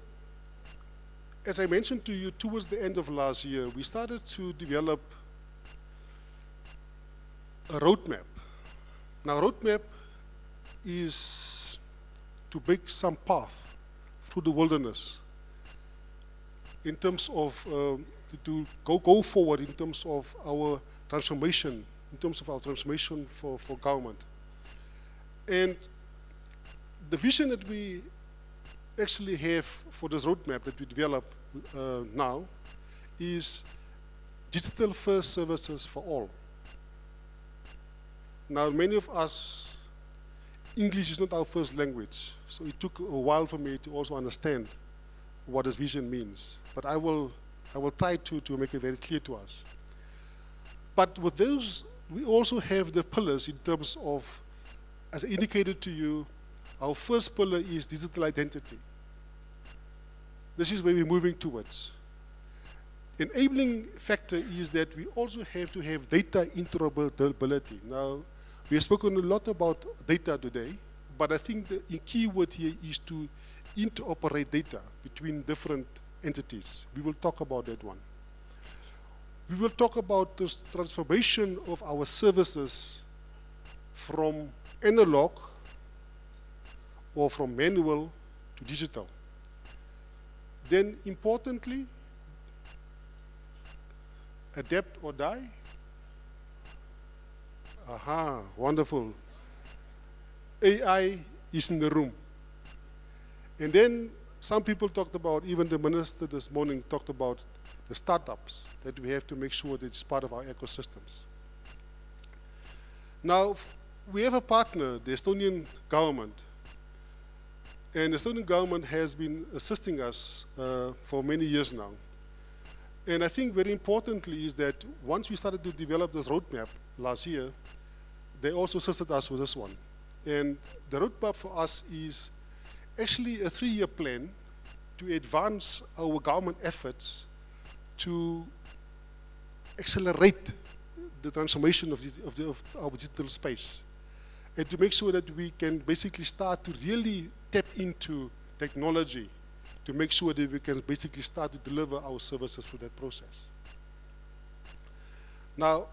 as I mentioned to you, towards the end of last year, we started to develop a roadmap. Now, roadmap is to make some path through the wilderness in terms of to go forward in terms of our transformation, for government. And the vision that we actually have for this roadmap that we develop now is digital first services for all. Now, many of us, English is not our first language, so it took a while for me to also understand what this vision means. But I will try to make it very clear to us. But with those, we also have the pillars in terms of, as I indicated to you, our first pillar is digital identity. This is where we're moving towards. Enabling factor is that we also have to have data interoperability. Now, we have spoken a lot about data today, but I think the key word here is to interoperate data between different entities. We will talk about that one. We will talk about the transformation of our services from analog or from manual to digital. Then, importantly, adapt or die. Aha, wonderful. AI is in the room. And then some people talked about, even the minister this morning talked about the startups, that we have to make sure that it's part of our ecosystems. Now, we have a partner, the Estonian government. And the Estonian government has been assisting us for many years now. And I think very importantly is that once we started to develop this roadmap last year, they also assisted us with this one. And the roadmap for us is actually a 3-year plan to advance our government efforts to accelerate the transformation of our digital space, and to make sure that we can basically start to really tap into technology to make sure that we can basically start to deliver our services through that process. Now,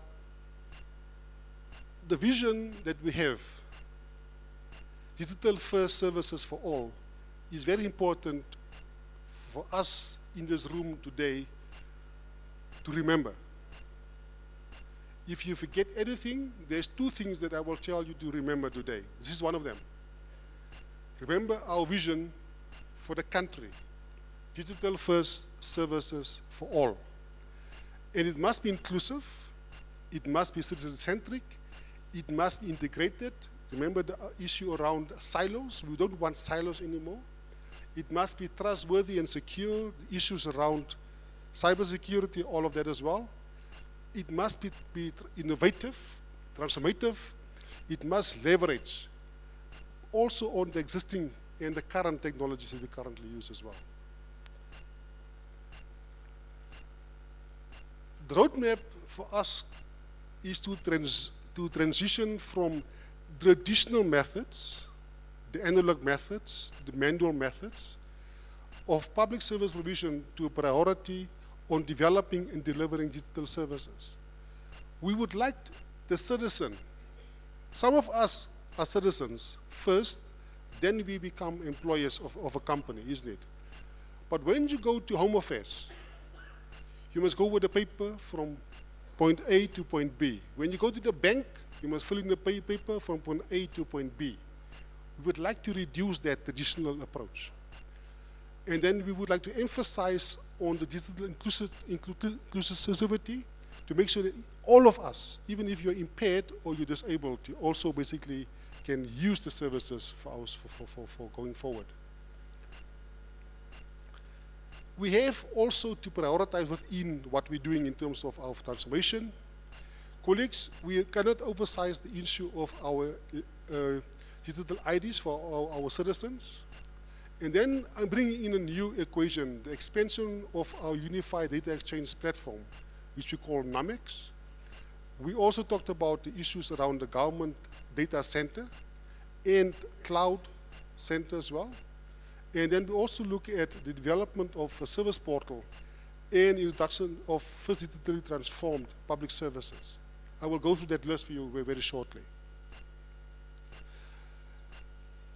the vision that we have, digital first services for all, is very important for us in this room today to remember. If you forget anything, there's 2 things that I will tell you to remember today. This is one of them. Remember our vision for the country, digital first services for all. And it must be inclusive, it must be citizen-centric, it must be integrated. Remember the issue around silos, we don't want silos anymore. It must be trustworthy and secure, issues around cybersecurity, all of that as well. It must be innovative, transformative, it must leverage also on the existing and the current technologies that we currently use as well. The roadmap for us is to transition from traditional methods, the analog methods, the manual methods of public service provision to a priority on developing and delivering digital services. We would like the citizen, some of us are citizens first, then we become employers of a company, isn't it? But when you go to Home Affairs, you must go with the paper from point A to point B. When you go to the bank, you must fill in the paper from point A to point B. We would like to reduce that traditional approach. And then we would like to emphasize on the digital inclusivity to make sure that all of us, even if you're impaired or you're disabled, you also basically can use the services for going forward. We have also to prioritize within what we're doing in terms of our transformation. Colleagues, we cannot oversize the issue of our digital IDs for our citizens. And then I'm bringing in a new equation, the expansion of our unified data exchange platform, which we call NAMEX. We also talked about the issues around the government data center and cloud center as well. And then we also look at the development of a service portal and introduction of first digitally transformed public services. I will go through that list for you very shortly.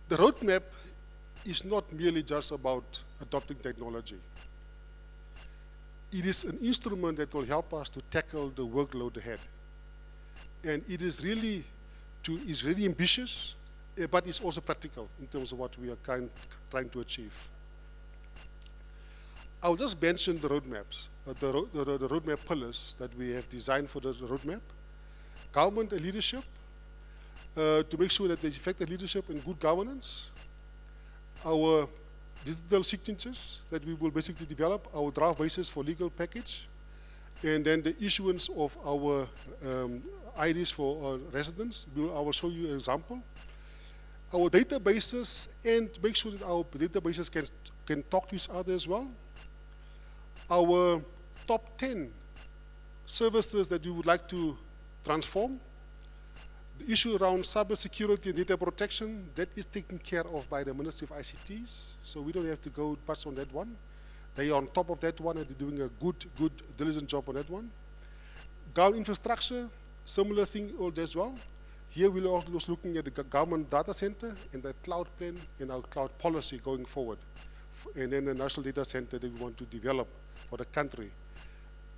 The roadmap is not merely just about adopting technology. It is an instrument that will help us to tackle the workload ahead. And it is really ambitious, but it's also practical in terms of what we are trying to achieve. I'll just mention the roadmaps, the roadmap pillars that we have designed for the roadmap. Government and leadership, to make sure that there's effective leadership and good governance. Our digital signatures that we will basically develop, our draft basis for legal package, and then the issuance of our IDs for residents. I will show you an example. Our databases, and make sure that our databases can talk to each other as well. Our top 10 services that we would like to transform. The issue around cybersecurity and data protection, that is taken care of by the Ministry of ICTs, so we don't have to go much on that one. They are on top of that one and they're doing a good, diligent job on that one. Government infrastructure, similar thing as well. Here we're also looking at the government data center and the cloud plan and our cloud policy going forward. And then the national data center that we want to develop for the country.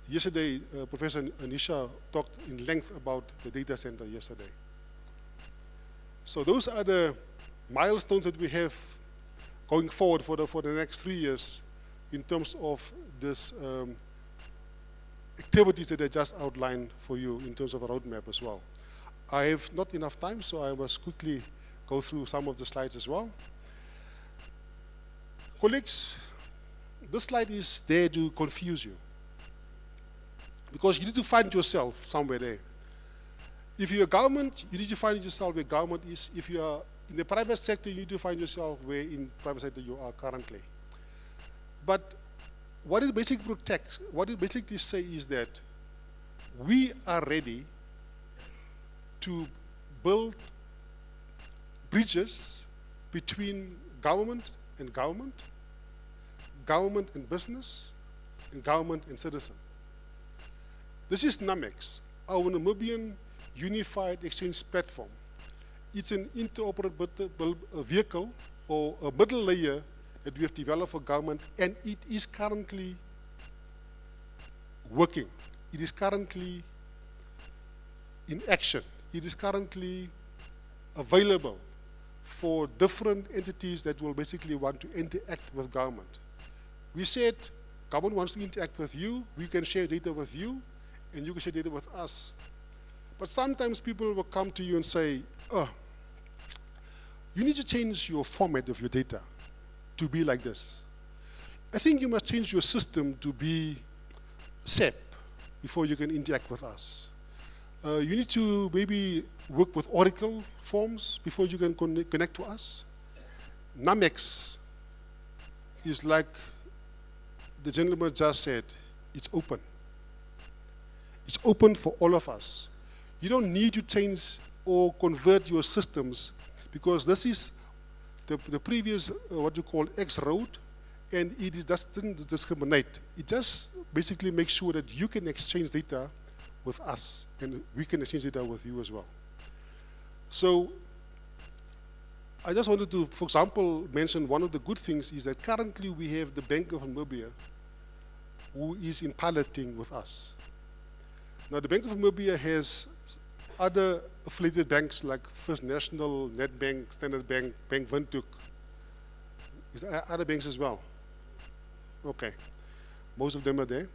Yesterday, Professor Anisha talked in length about the data center yesterday. So those are the milestones that we have going forward for the next 3 years in terms of this activities that I just outlined for you in terms of a roadmap as well. I have not enough time, so I must quickly go through some of the slides as well. Colleagues, this slide is there to confuse you, because you need to find yourself somewhere there. If you're a government, you need to find yourself where government is. If you are in the private sector, you need to find yourself where in the private sector you are currently. But what it basically protects, what it basically says is that we are ready to build bridges between government and government, government and business, and government and citizen. This is NAMEX, our Namibian Unified Exchange Platform. It's an interoperable vehicle or a middle layer that we have developed for government, and it is currently working. It is currently in action. It is currently available for different entities that will basically want to interact with government. We said government wants to interact with you, we can share data with you, and you can share data with us. But sometimes people will come to you and say, you need to change your format of your data to be like this. I think you must change your system to be SAP before you can interact with us. You need to maybe work with Oracle forms before you can connect to us. NAMEX is like the gentleman just said, it's open. It's open for all of us. You don't need to change or convert your systems, because this is the previous, what you call X road, and it doesn't discriminate. It just basically makes sure that you can exchange data with us, and we can exchange data with you as well. So I just wanted to, for example, mention one of the good things is that currently we have the Bank of Namibia who is in piloting with us. Now the Bank of Namibia has other affiliated banks like First National, Nedbank, Standard Bank, Bank Windhoek. Is there other banks as well? Okay, most of them are there.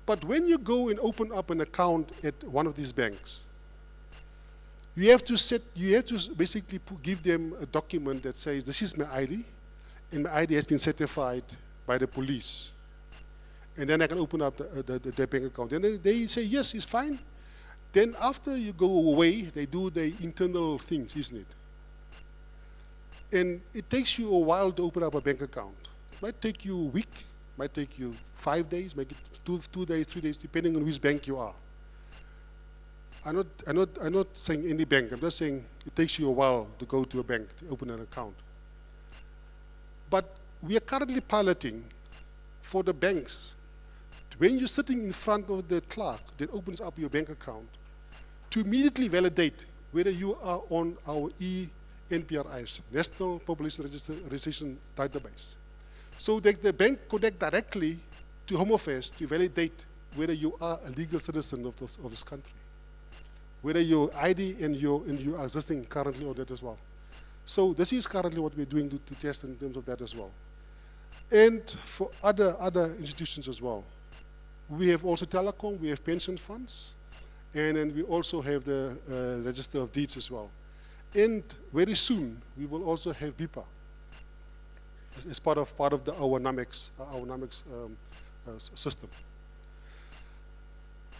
But when you go and open up an account at one of these banks, you have to basically give them a document that says, this is my ID, and my ID has been certified by the police. And then I can open up the bank account. And then they say, yes, it's fine. Then after you go away, they do the internal things, isn't it? And it takes you a while to open up a bank account. It might take you a week, might take you 5 days, maybe 2 days, 3 days, depending on which bank you are. I'm not saying any bank. I'm just saying it takes you a while to go to a bank to open an account. But we are currently piloting for the banks. When you're sitting in front of the clerk that opens up your bank account, to immediately validate whether you are on our NPRIs, National Population Registration Database. So that the bank connect directly to Home Affairs to validate whether you are a legal citizen of this country. whether your ID and you are existing currently on that as well. So this is currently what we're doing to test in terms of that as well. And for other institutions as well. We have also telecom, we have pension funds, and then we also have the register of deeds as well. And very soon, we will also have BIPA as part of our NAMEX system.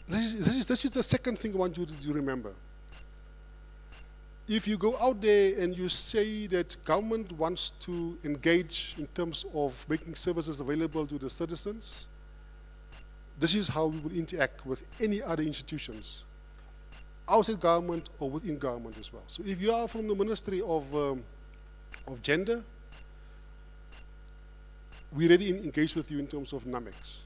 This is the second thing I want you to remember. If you go out there and you say that government wants to engage in terms of making services available to the citizens, this is how we will interact with any other institutions, outside government or within government as well. So if you are from the Ministry of Gender, we already engage with you in terms of NAMEX.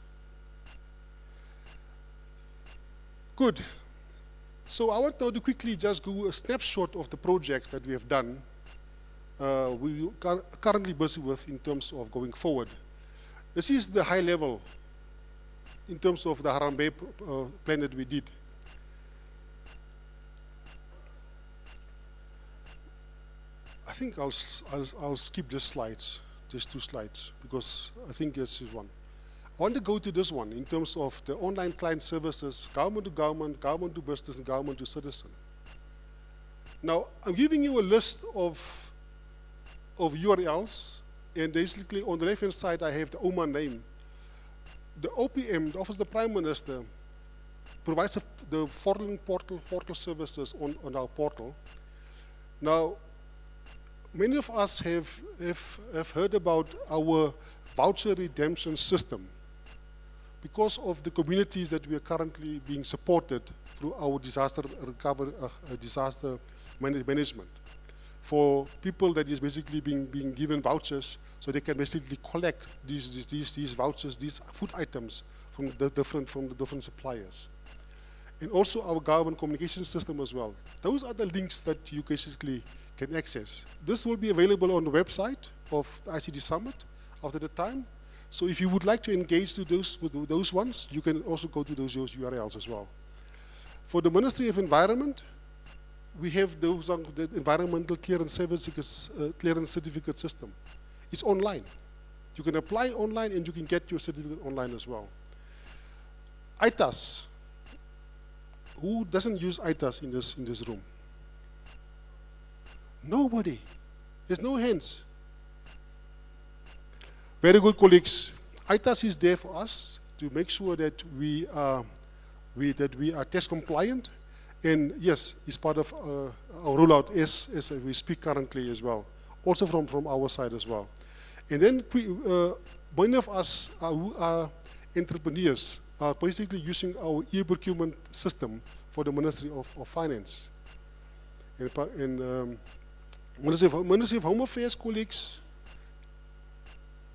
Good. So I want now to quickly just go a snapshot of the projects that we have done. We are currently busy with in terms of going forward. This is the high level in terms of the Harambee plan that we did. I think I'll skip just slides, just 2 slides, because I think this is one. I want to go to this one in terms of the online client services, government to government, government to business, and government to citizen. Now, I'm giving you a list of URLs, and basically on the left-hand side, I have the OMA name. The OPM, the Office of the Prime Minister, provides the foreign portal services on our portal. Now, many of us have heard about our voucher redemption system because of the communities that we are currently being supported through our disaster recovery, disaster management. For people that is basically being given vouchers so they can basically collect these vouchers, these food items from the different suppliers. And also our government communication system as well. Those are the links that you basically can access. This will be available on the website of the ICT Summit after the time. So if you would like to engage with those ones, you can also go to those URLs as well. For the Ministry of Environment, we have the environmental clearance certificate system. It's online. You can apply online and you can get your certificate online as well. ITAS. Who doesn't use ITAS in this room? Nobody. There's no hands. Very good, colleagues. ITAS is there for us to make sure that we are test compliant, and yes, it's part of our rollout as we speak currently as well. Also from our side as well. And then many of us who are entrepreneurs are basically using our e-procurement system for the Ministry of Finance. And Ministry of Home Affairs, colleagues,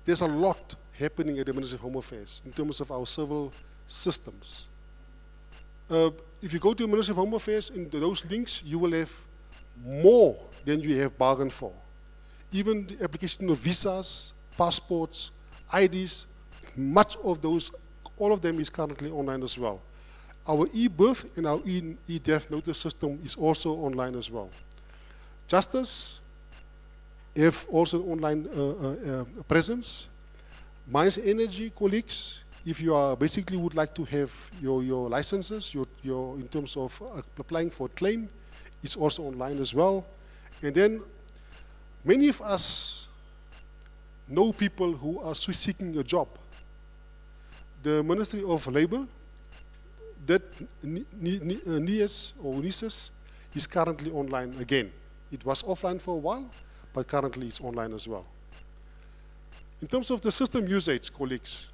there's a lot happening at the Ministry of Home Affairs in terms of our civil systems. If you go to the Ministry of Home Affairs, in those links, you will have more than you have bargained for. Even the application of visas, passports, IDs, much of those, all of them is currently online as well. Our e-birth and our e-death notice system is also online as well. Justice have also online presence. Mines Energy, colleagues, if you are basically would like to have your licenses, your in terms of applying for a claim, it's also online as well. And then many of us know people who are seeking a job. The Ministry of Labor, that NIS or NISES is currently online again. It was offline for a while, but currently it's online as well. In terms of the system usage, colleagues,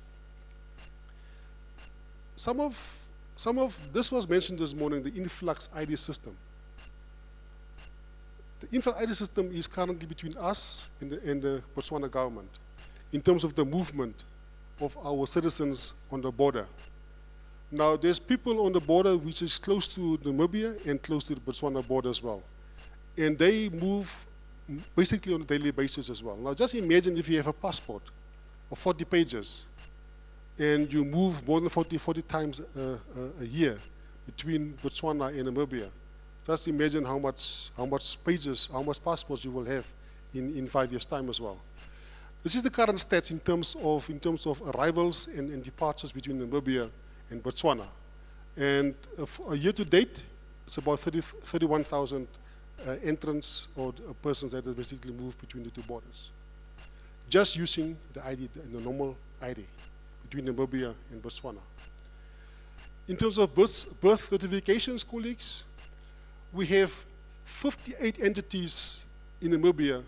some of this was mentioned this morning, the influx ID system. The influx ID system is currently between us and the Botswana government in terms of the movement of our citizens on the border. Now, there's people on the border which is close to Namibia and close to the Botswana border as well. And they move basically on a daily basis as well. Now, just imagine if you have a passport of 40 pages and you move more than 40 times a year between Botswana and Namibia. Just imagine how much pages, how much passports you will have in 5 years' time as well. This is the current stats in terms of arrivals and departures between Namibia and Botswana. And a year to date, it's about 31,000 entrants or persons that have basically moved between the two borders, just using the ID, the normal ID, between Namibia and Botswana. In terms of birth certifications, colleagues, we have 58 entities in Namibia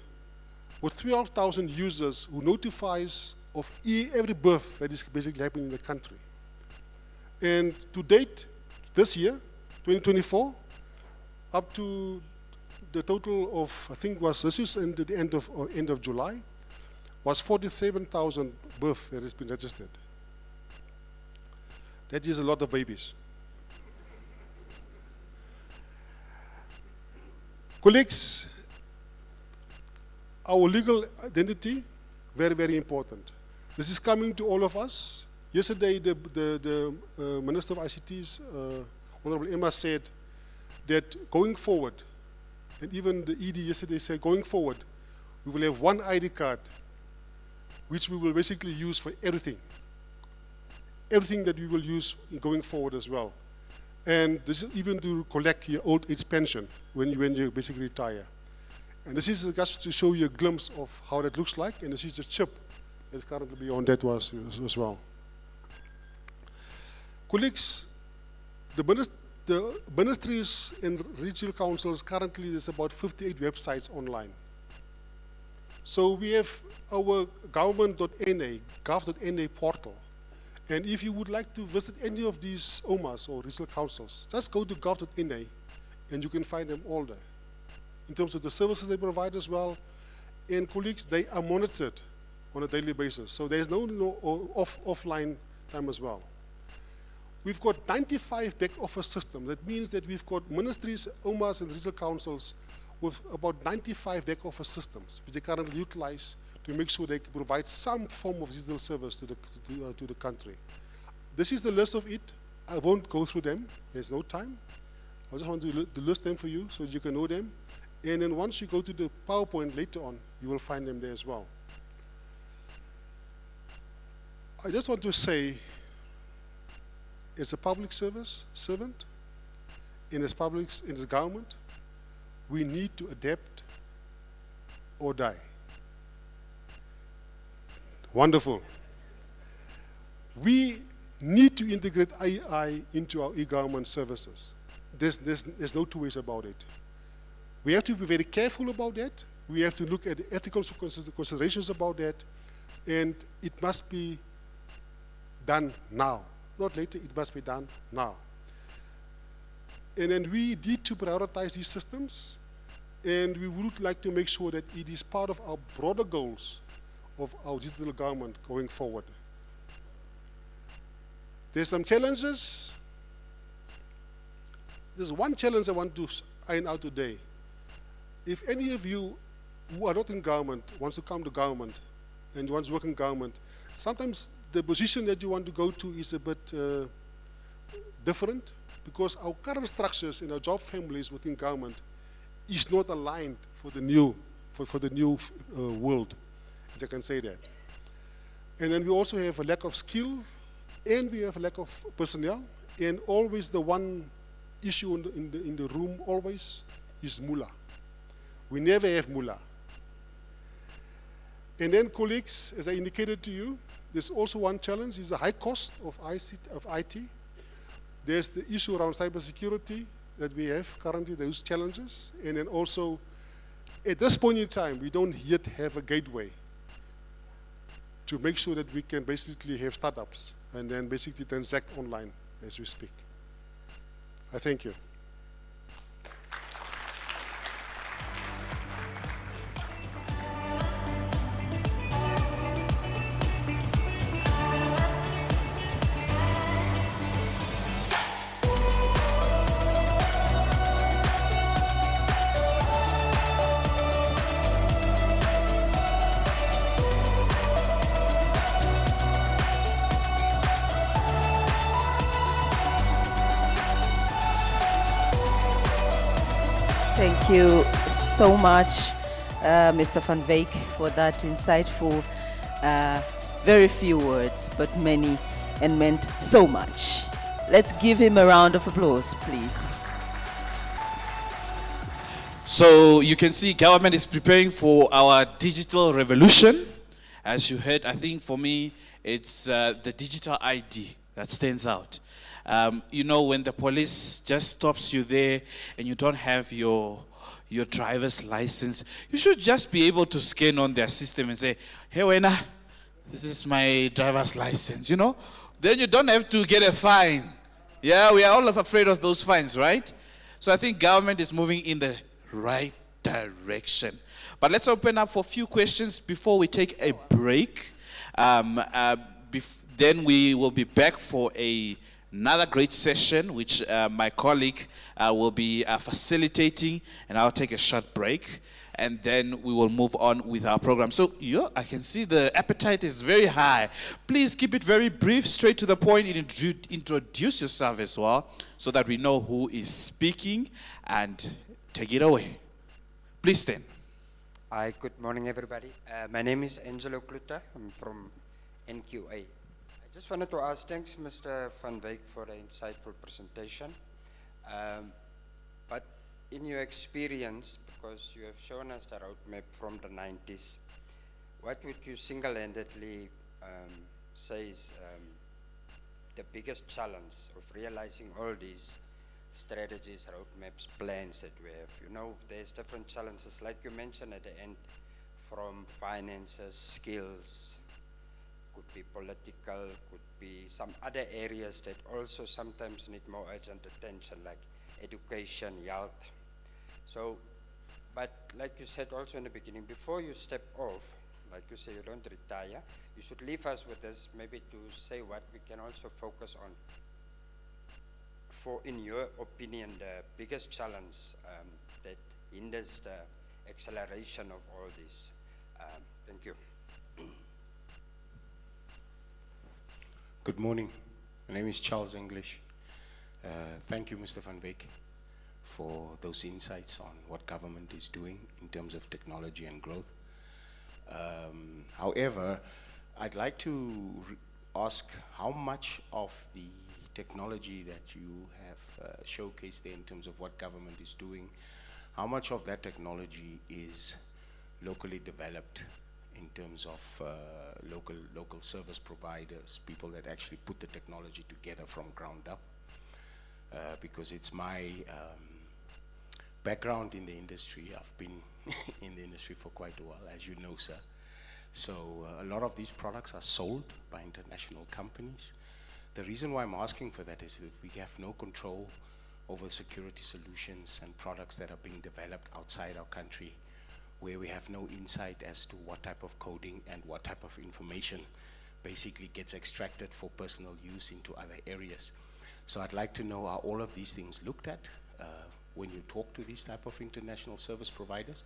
with 12,000 users who notifies of every birth that is basically happening in the country. And to date, this year, 2024, up to the total of, I think this is in the end of July, was 47,000 births that has been registered. That is a lot of babies. Colleagues, our legal identity, very, very important. This is coming to all of us. Yesterday, the Minister of ICT's, Honorable Emma, said that going forward, and even the ED yesterday said, going forward, we will have one ID card, which we will basically use for everything. Everything that we will use going forward as well. And this is even to collect your old age pension when you basically retire. And this is just to show you a glimpse of how that looks like, and this is the chip that's currently on that was as well. Colleagues, the ministries and regional councils, currently there's about 58 websites online. So we have our government.na, gov.na portal. And if you would like to visit any of these OMAs or regional councils, just go to gov.na and you can find them all there. In terms of the services they provide as well, and colleagues, they are monitored on a daily basis. So there's no offline time as well. We've got 95 back office systems. That means that we've got ministries, OMAs, and regional councils with about 95 back office systems, which they currently utilize to make sure they can provide some form of digital service to the country. This is the list of it. I won't go through them. There's no time. I just want to list them for you so that you can know them. And then once you go to the PowerPoint later on, you will find them there as well. I just want to say, as a public servant, in its government, we need to adapt or die. Wonderful. We need to integrate AI into our e-government services. There's no two ways about it. We have to be very careful about that. We have to look at the ethical considerations about that, and it must be done now. Not later, it must be done now. And then we need to prioritize these systems, and we would like to make sure that it is part of our broader goals of our digital government going forward. There's some challenges. There's one challenge I want to iron out today. If any of you who are not in government wants to come to government and wants to work in government, sometimes the position that you want to go to is a bit different, because our current structures in our job families within government is not aligned for the new world, if I can say that. And then we also have a lack of skill, and we have a lack of personnel, and always the one issue in the room always is mullah. We never have mullah. And then, colleagues, as I indicated to you, there's also one challenge, is the high cost of IT. There's the issue around cybersecurity that we have currently, those challenges. And then also, at this point in time, we don't yet have a gateway to make sure that we can basically have startups and then basically transact online as we speak. I thank you. you so much, Mr. Van Wyk, for that insightful, very few words, but many, and meant so much. Let's give him a round of applause, please. So you can see government is preparing for our digital revolution. As you heard, I think for me, it's the digital ID that stands out. You know, when the police just stops you there and you don't have your driver's license, you should just be able to scan on their system and say, hey, Wena, this is my driver's license, you know? Then you don't have to get a fine. Yeah, we are all afraid of those fines, right? So I think government is moving in the right direction. But let's open up for a few questions before we take a break. Then we will be back for another great session, which my colleague will be facilitating, and I'll take a short break. And then we will move on with our program. So, I can see the appetite is very high. Please keep it very brief, straight to the point. Introduce yourself as well, so that we know who is speaking, and take it away. Please stand. Hi, good morning, everybody. My name is Angelo Kluter. I'm from NQA. I just wanted to ask, thanks, Mr. Van Wyk, for the insightful presentation. But in your experience, because you have shown us the roadmap from the 90s, what would you single-handedly say is the biggest challenge of realizing all these strategies, roadmaps, plans that we have? You know, there's different challenges, like you mentioned at the end, from finances, skills, could be political, could be some other areas that also sometimes need more urgent attention, like education, health. So, but like you said also in the beginning, before you step off, like you say, you don't retire, you should leave us with this, maybe to say what we can also focus on. For, in your opinion, the biggest challenge that hinders the acceleration of all this. Thank you. Good morning. My name is Charles English. Thank you, Mr. Van Wyk, for those insights on what government is doing in terms of technology and growth. However, I'd like to ask how much of the technology that you have showcased there in terms of what government is doing, how much of that technology is locally developed in terms of local service providers, people that actually put the technology together from ground up? Because it's my background in the industry. I've been in the industry for quite a while, as you know, sir. So a lot of these products are sold by international companies. The reason why I'm asking for that is that we have no control over security solutions and products that are being developed outside our country, where we have no insight as to what type of coding and what type of information basically gets extracted for personal use into other areas. So I'd like to know, are all of these things looked at when you talk to these type of international service providers,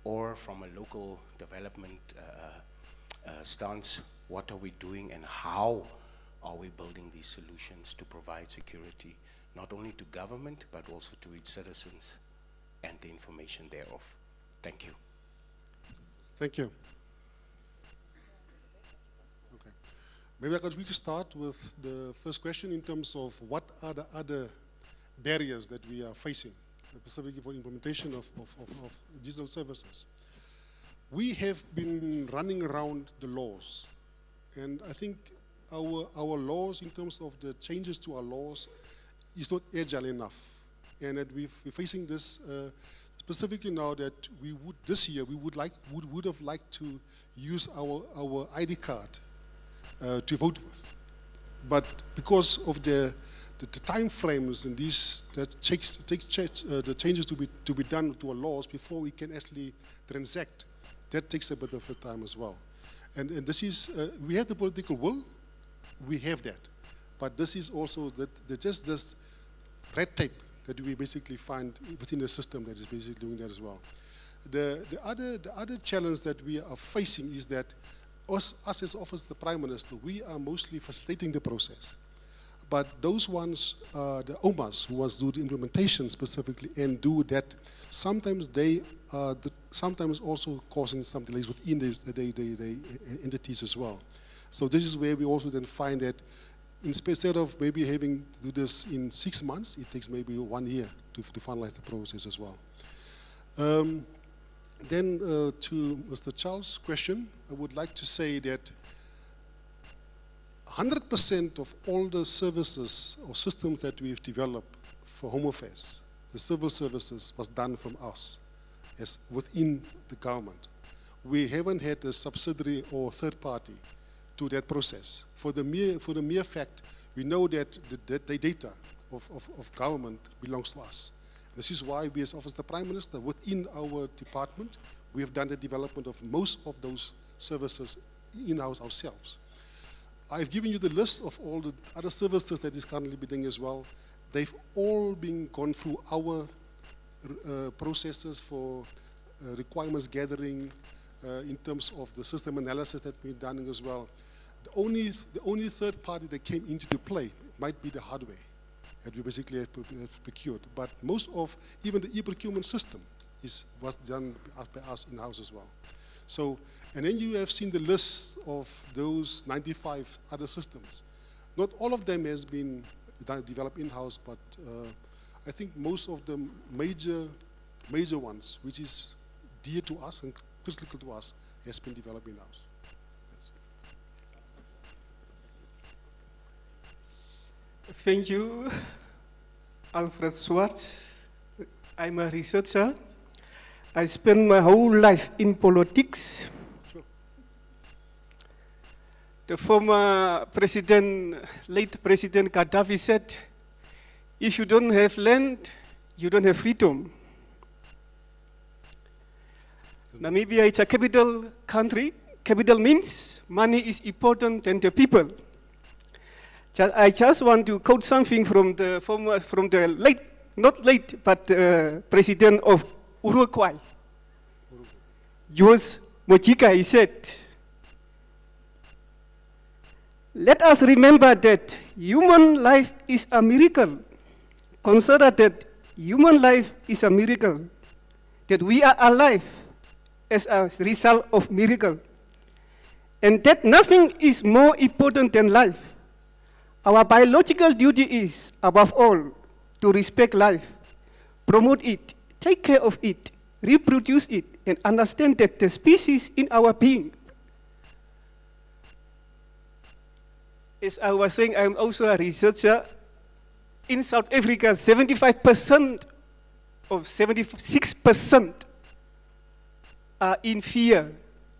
or from a local development stance, what are we doing and how are we building these solutions to provide security, not only to government, but also to its citizens and the information thereof? Thank you. Thank you. Okay. Maybe I could really start with the first question in terms of what are the other barriers that we are facing, specifically for implementation of digital services. We have been running around the laws, and I think our laws, in terms of the changes to our laws, is not agile enough, and that we're facing this specifically now that we would this year we would have liked to use our ID card to vote with, but because of the time frames and these that takes the changes to be done to our laws before we can actually transact, that takes a bit of a time as well. And this is we have the political will, we have that, but this is also that just this red tape that we basically find within the system that is basically doing that as well. The other challenge that we are facing is that us as Office of the Prime Minister, we are mostly facilitating the process. But those ones, the OMAs, who was do the implementation specifically and do that, sometimes they sometimes also causing some delays within the entities as well. So this is where we also then find that instead of maybe having to do this in 6 months, it takes maybe 1 year to finalize the process as well. Then to Mr. Charles' question, I would like to say that 100% of all the services or systems that we've developed for Home Affairs, the civil services, was done from us, as within the government. We haven't had a subsidiary or third party to that process. For the mere fact, we know that the data of government belongs to us. This is why we, as Office of the Prime Minister, within our department, we have done the development of most of those services in-house ourselves. I've given you the list of all the other services that is currently bidding as well. They've all been gone through our processes for requirements gathering in terms of the system analysis that we've done as well. The only third party that came into the play might be the hardware that we basically have procured. But most of, even the e-procurement system was done by us in-house as well. So, and then you have seen the list of those 95 other systems. Not all of them has been developed in-house, but I think most of the major ones, which is dear to us and critical to us, has been developed in-house. Yes. Thank you, Alfred Swart. I'm a researcher. I spent my whole life in politics. Sure. The former president, late President Gaddafi said, if you don't have land, you don't have freedom. Namibia is a capital country. Capital means money is important than the people. I just want to quote something from the late, not late, but president of Uruguay. Jose Mojica, he said, let us remember that human life is a miracle. Consider that human life is a miracle. That we are alive as a result of miracle. And that nothing is more important than life. Our biological duty is, above all, to respect life, promote it, take care of it, reproduce it, and understand that the species in our being. As I was saying, I'm also a researcher. In South Africa, 75% of 76% are in fear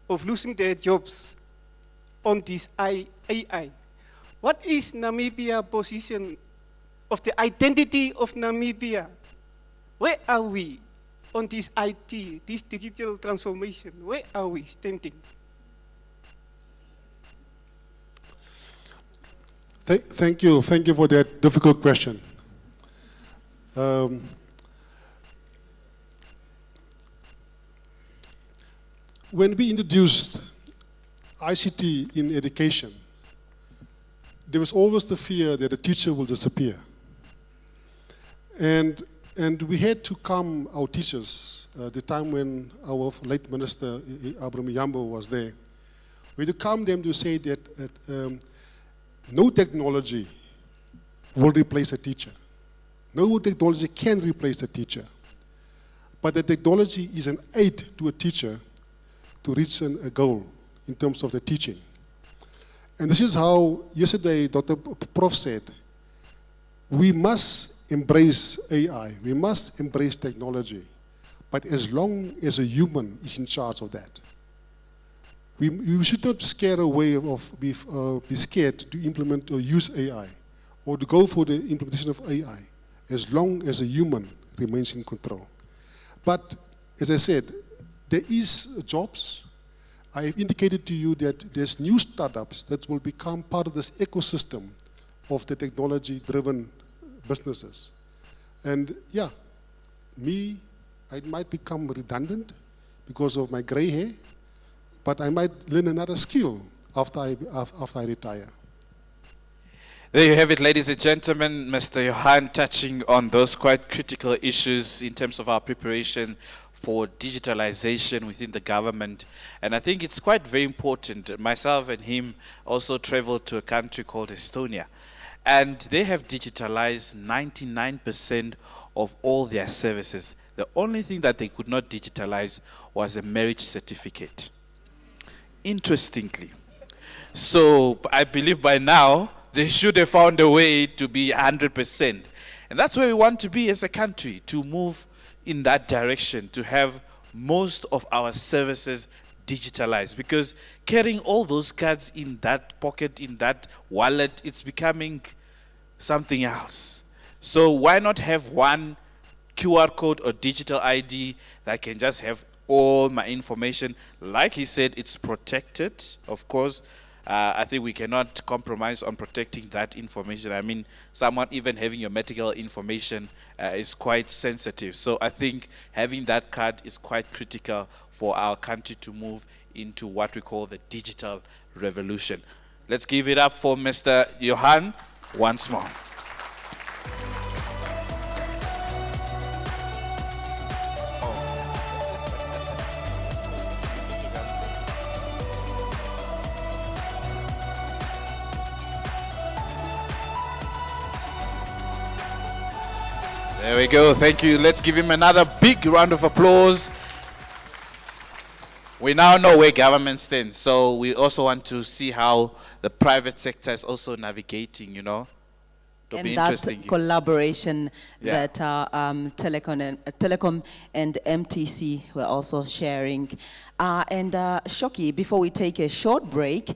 of losing their jobs on this AI. What is Namibia's position of the identity of Namibia? Where are we on this IT, this digital transformation? Where are we standing? Thank you for that difficult question. When we introduced ICT in education, there was always the fear that a teacher will disappear. And we had to calm our teachers the time when our late minister, Abraham Yambo, was there. We had to calm them to say that no technology will replace a teacher. No technology can replace a teacher. But the technology is an aid to a teacher to reach a goal in terms of the teaching. And this is how yesterday Dr. Prof said, we must embrace AI, we must embrace technology, but as long as a human is in charge of that. We should not scare away be scared to implement or use AI or to go for the implementation of AI as long as a human remains in control. But as I said, there is jobs. I have indicated to you that there's new startups that will become part of this ecosystem of the technology-driven businesses. And yeah, I might become redundant because of my gray hair, but I might learn another skill after I retire. There you have it, ladies and gentlemen. Mr. Johan touching on those quite critical issues in terms of our preparation for digitalization within the government. And I think it's quite very important. Myself and him also traveled to a country called Estonia. And they have digitalized 99% of all their services. The only thing that they could not digitalize was a marriage certificate. Interestingly. So I believe by now, they should have found a way to be 100%. And that's where we want to be as a country, to move in that direction, to have most of our services digitalized. Because carrying all those cards in that pocket, in that wallet, it's becoming something else. So why not have one QR code or digital ID that can just have all my information? Like he said, it's protected, of course. I think we cannot compromise on protecting that information. I mean, someone even having your medical information is quite sensitive. So I think having that card is quite critical for our country to move into what we call the digital revolution. Let's give it up for Mr. Johan once more. There we go. Thank you. Let's give him another big round of applause. We now know where government stands, so we also want to see how the private sector is also navigating, you know. It'll be interesting. That collaboration Yeah. that Telecom and MTC were also sharing. Shoki, before we take a short break,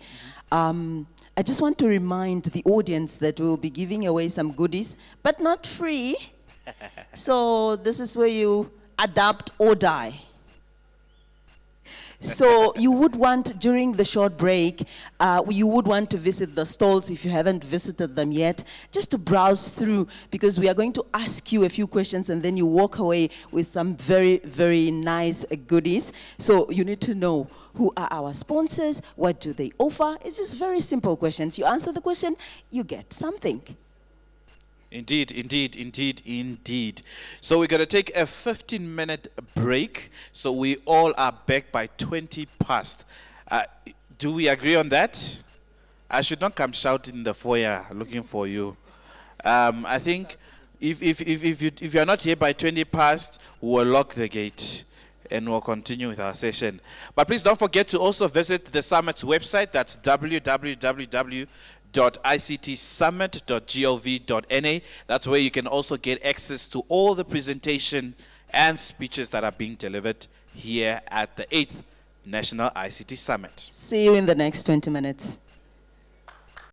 I just want to remind the audience that we'll be giving away some goodies, but not free. So this is where you adapt or die. So you would want, during the short break, you would want to visit the stalls if you haven't visited them yet, just to browse through, because we are going to ask you a few questions and then you walk away with some very, very nice goodies. So you need to know who are our sponsors, what do they offer. It's just very simple questions. You answer the question, you get something. Indeed, indeed, indeed, indeed. So we're going to take a 15-minute break. So we all are back by 20 past. Do we agree on that? I should not come shouting in the foyer looking for you. I think if you're not here by 20 past, we'll lock the gate and we'll continue with our session. But please don't forget to also visit the summit's website. That's www.ictsummit.gov.na. That's where you can also get access to all the presentation and speeches that are being delivered here at the 8th National ICT Summit. See you in the next 20 minutes.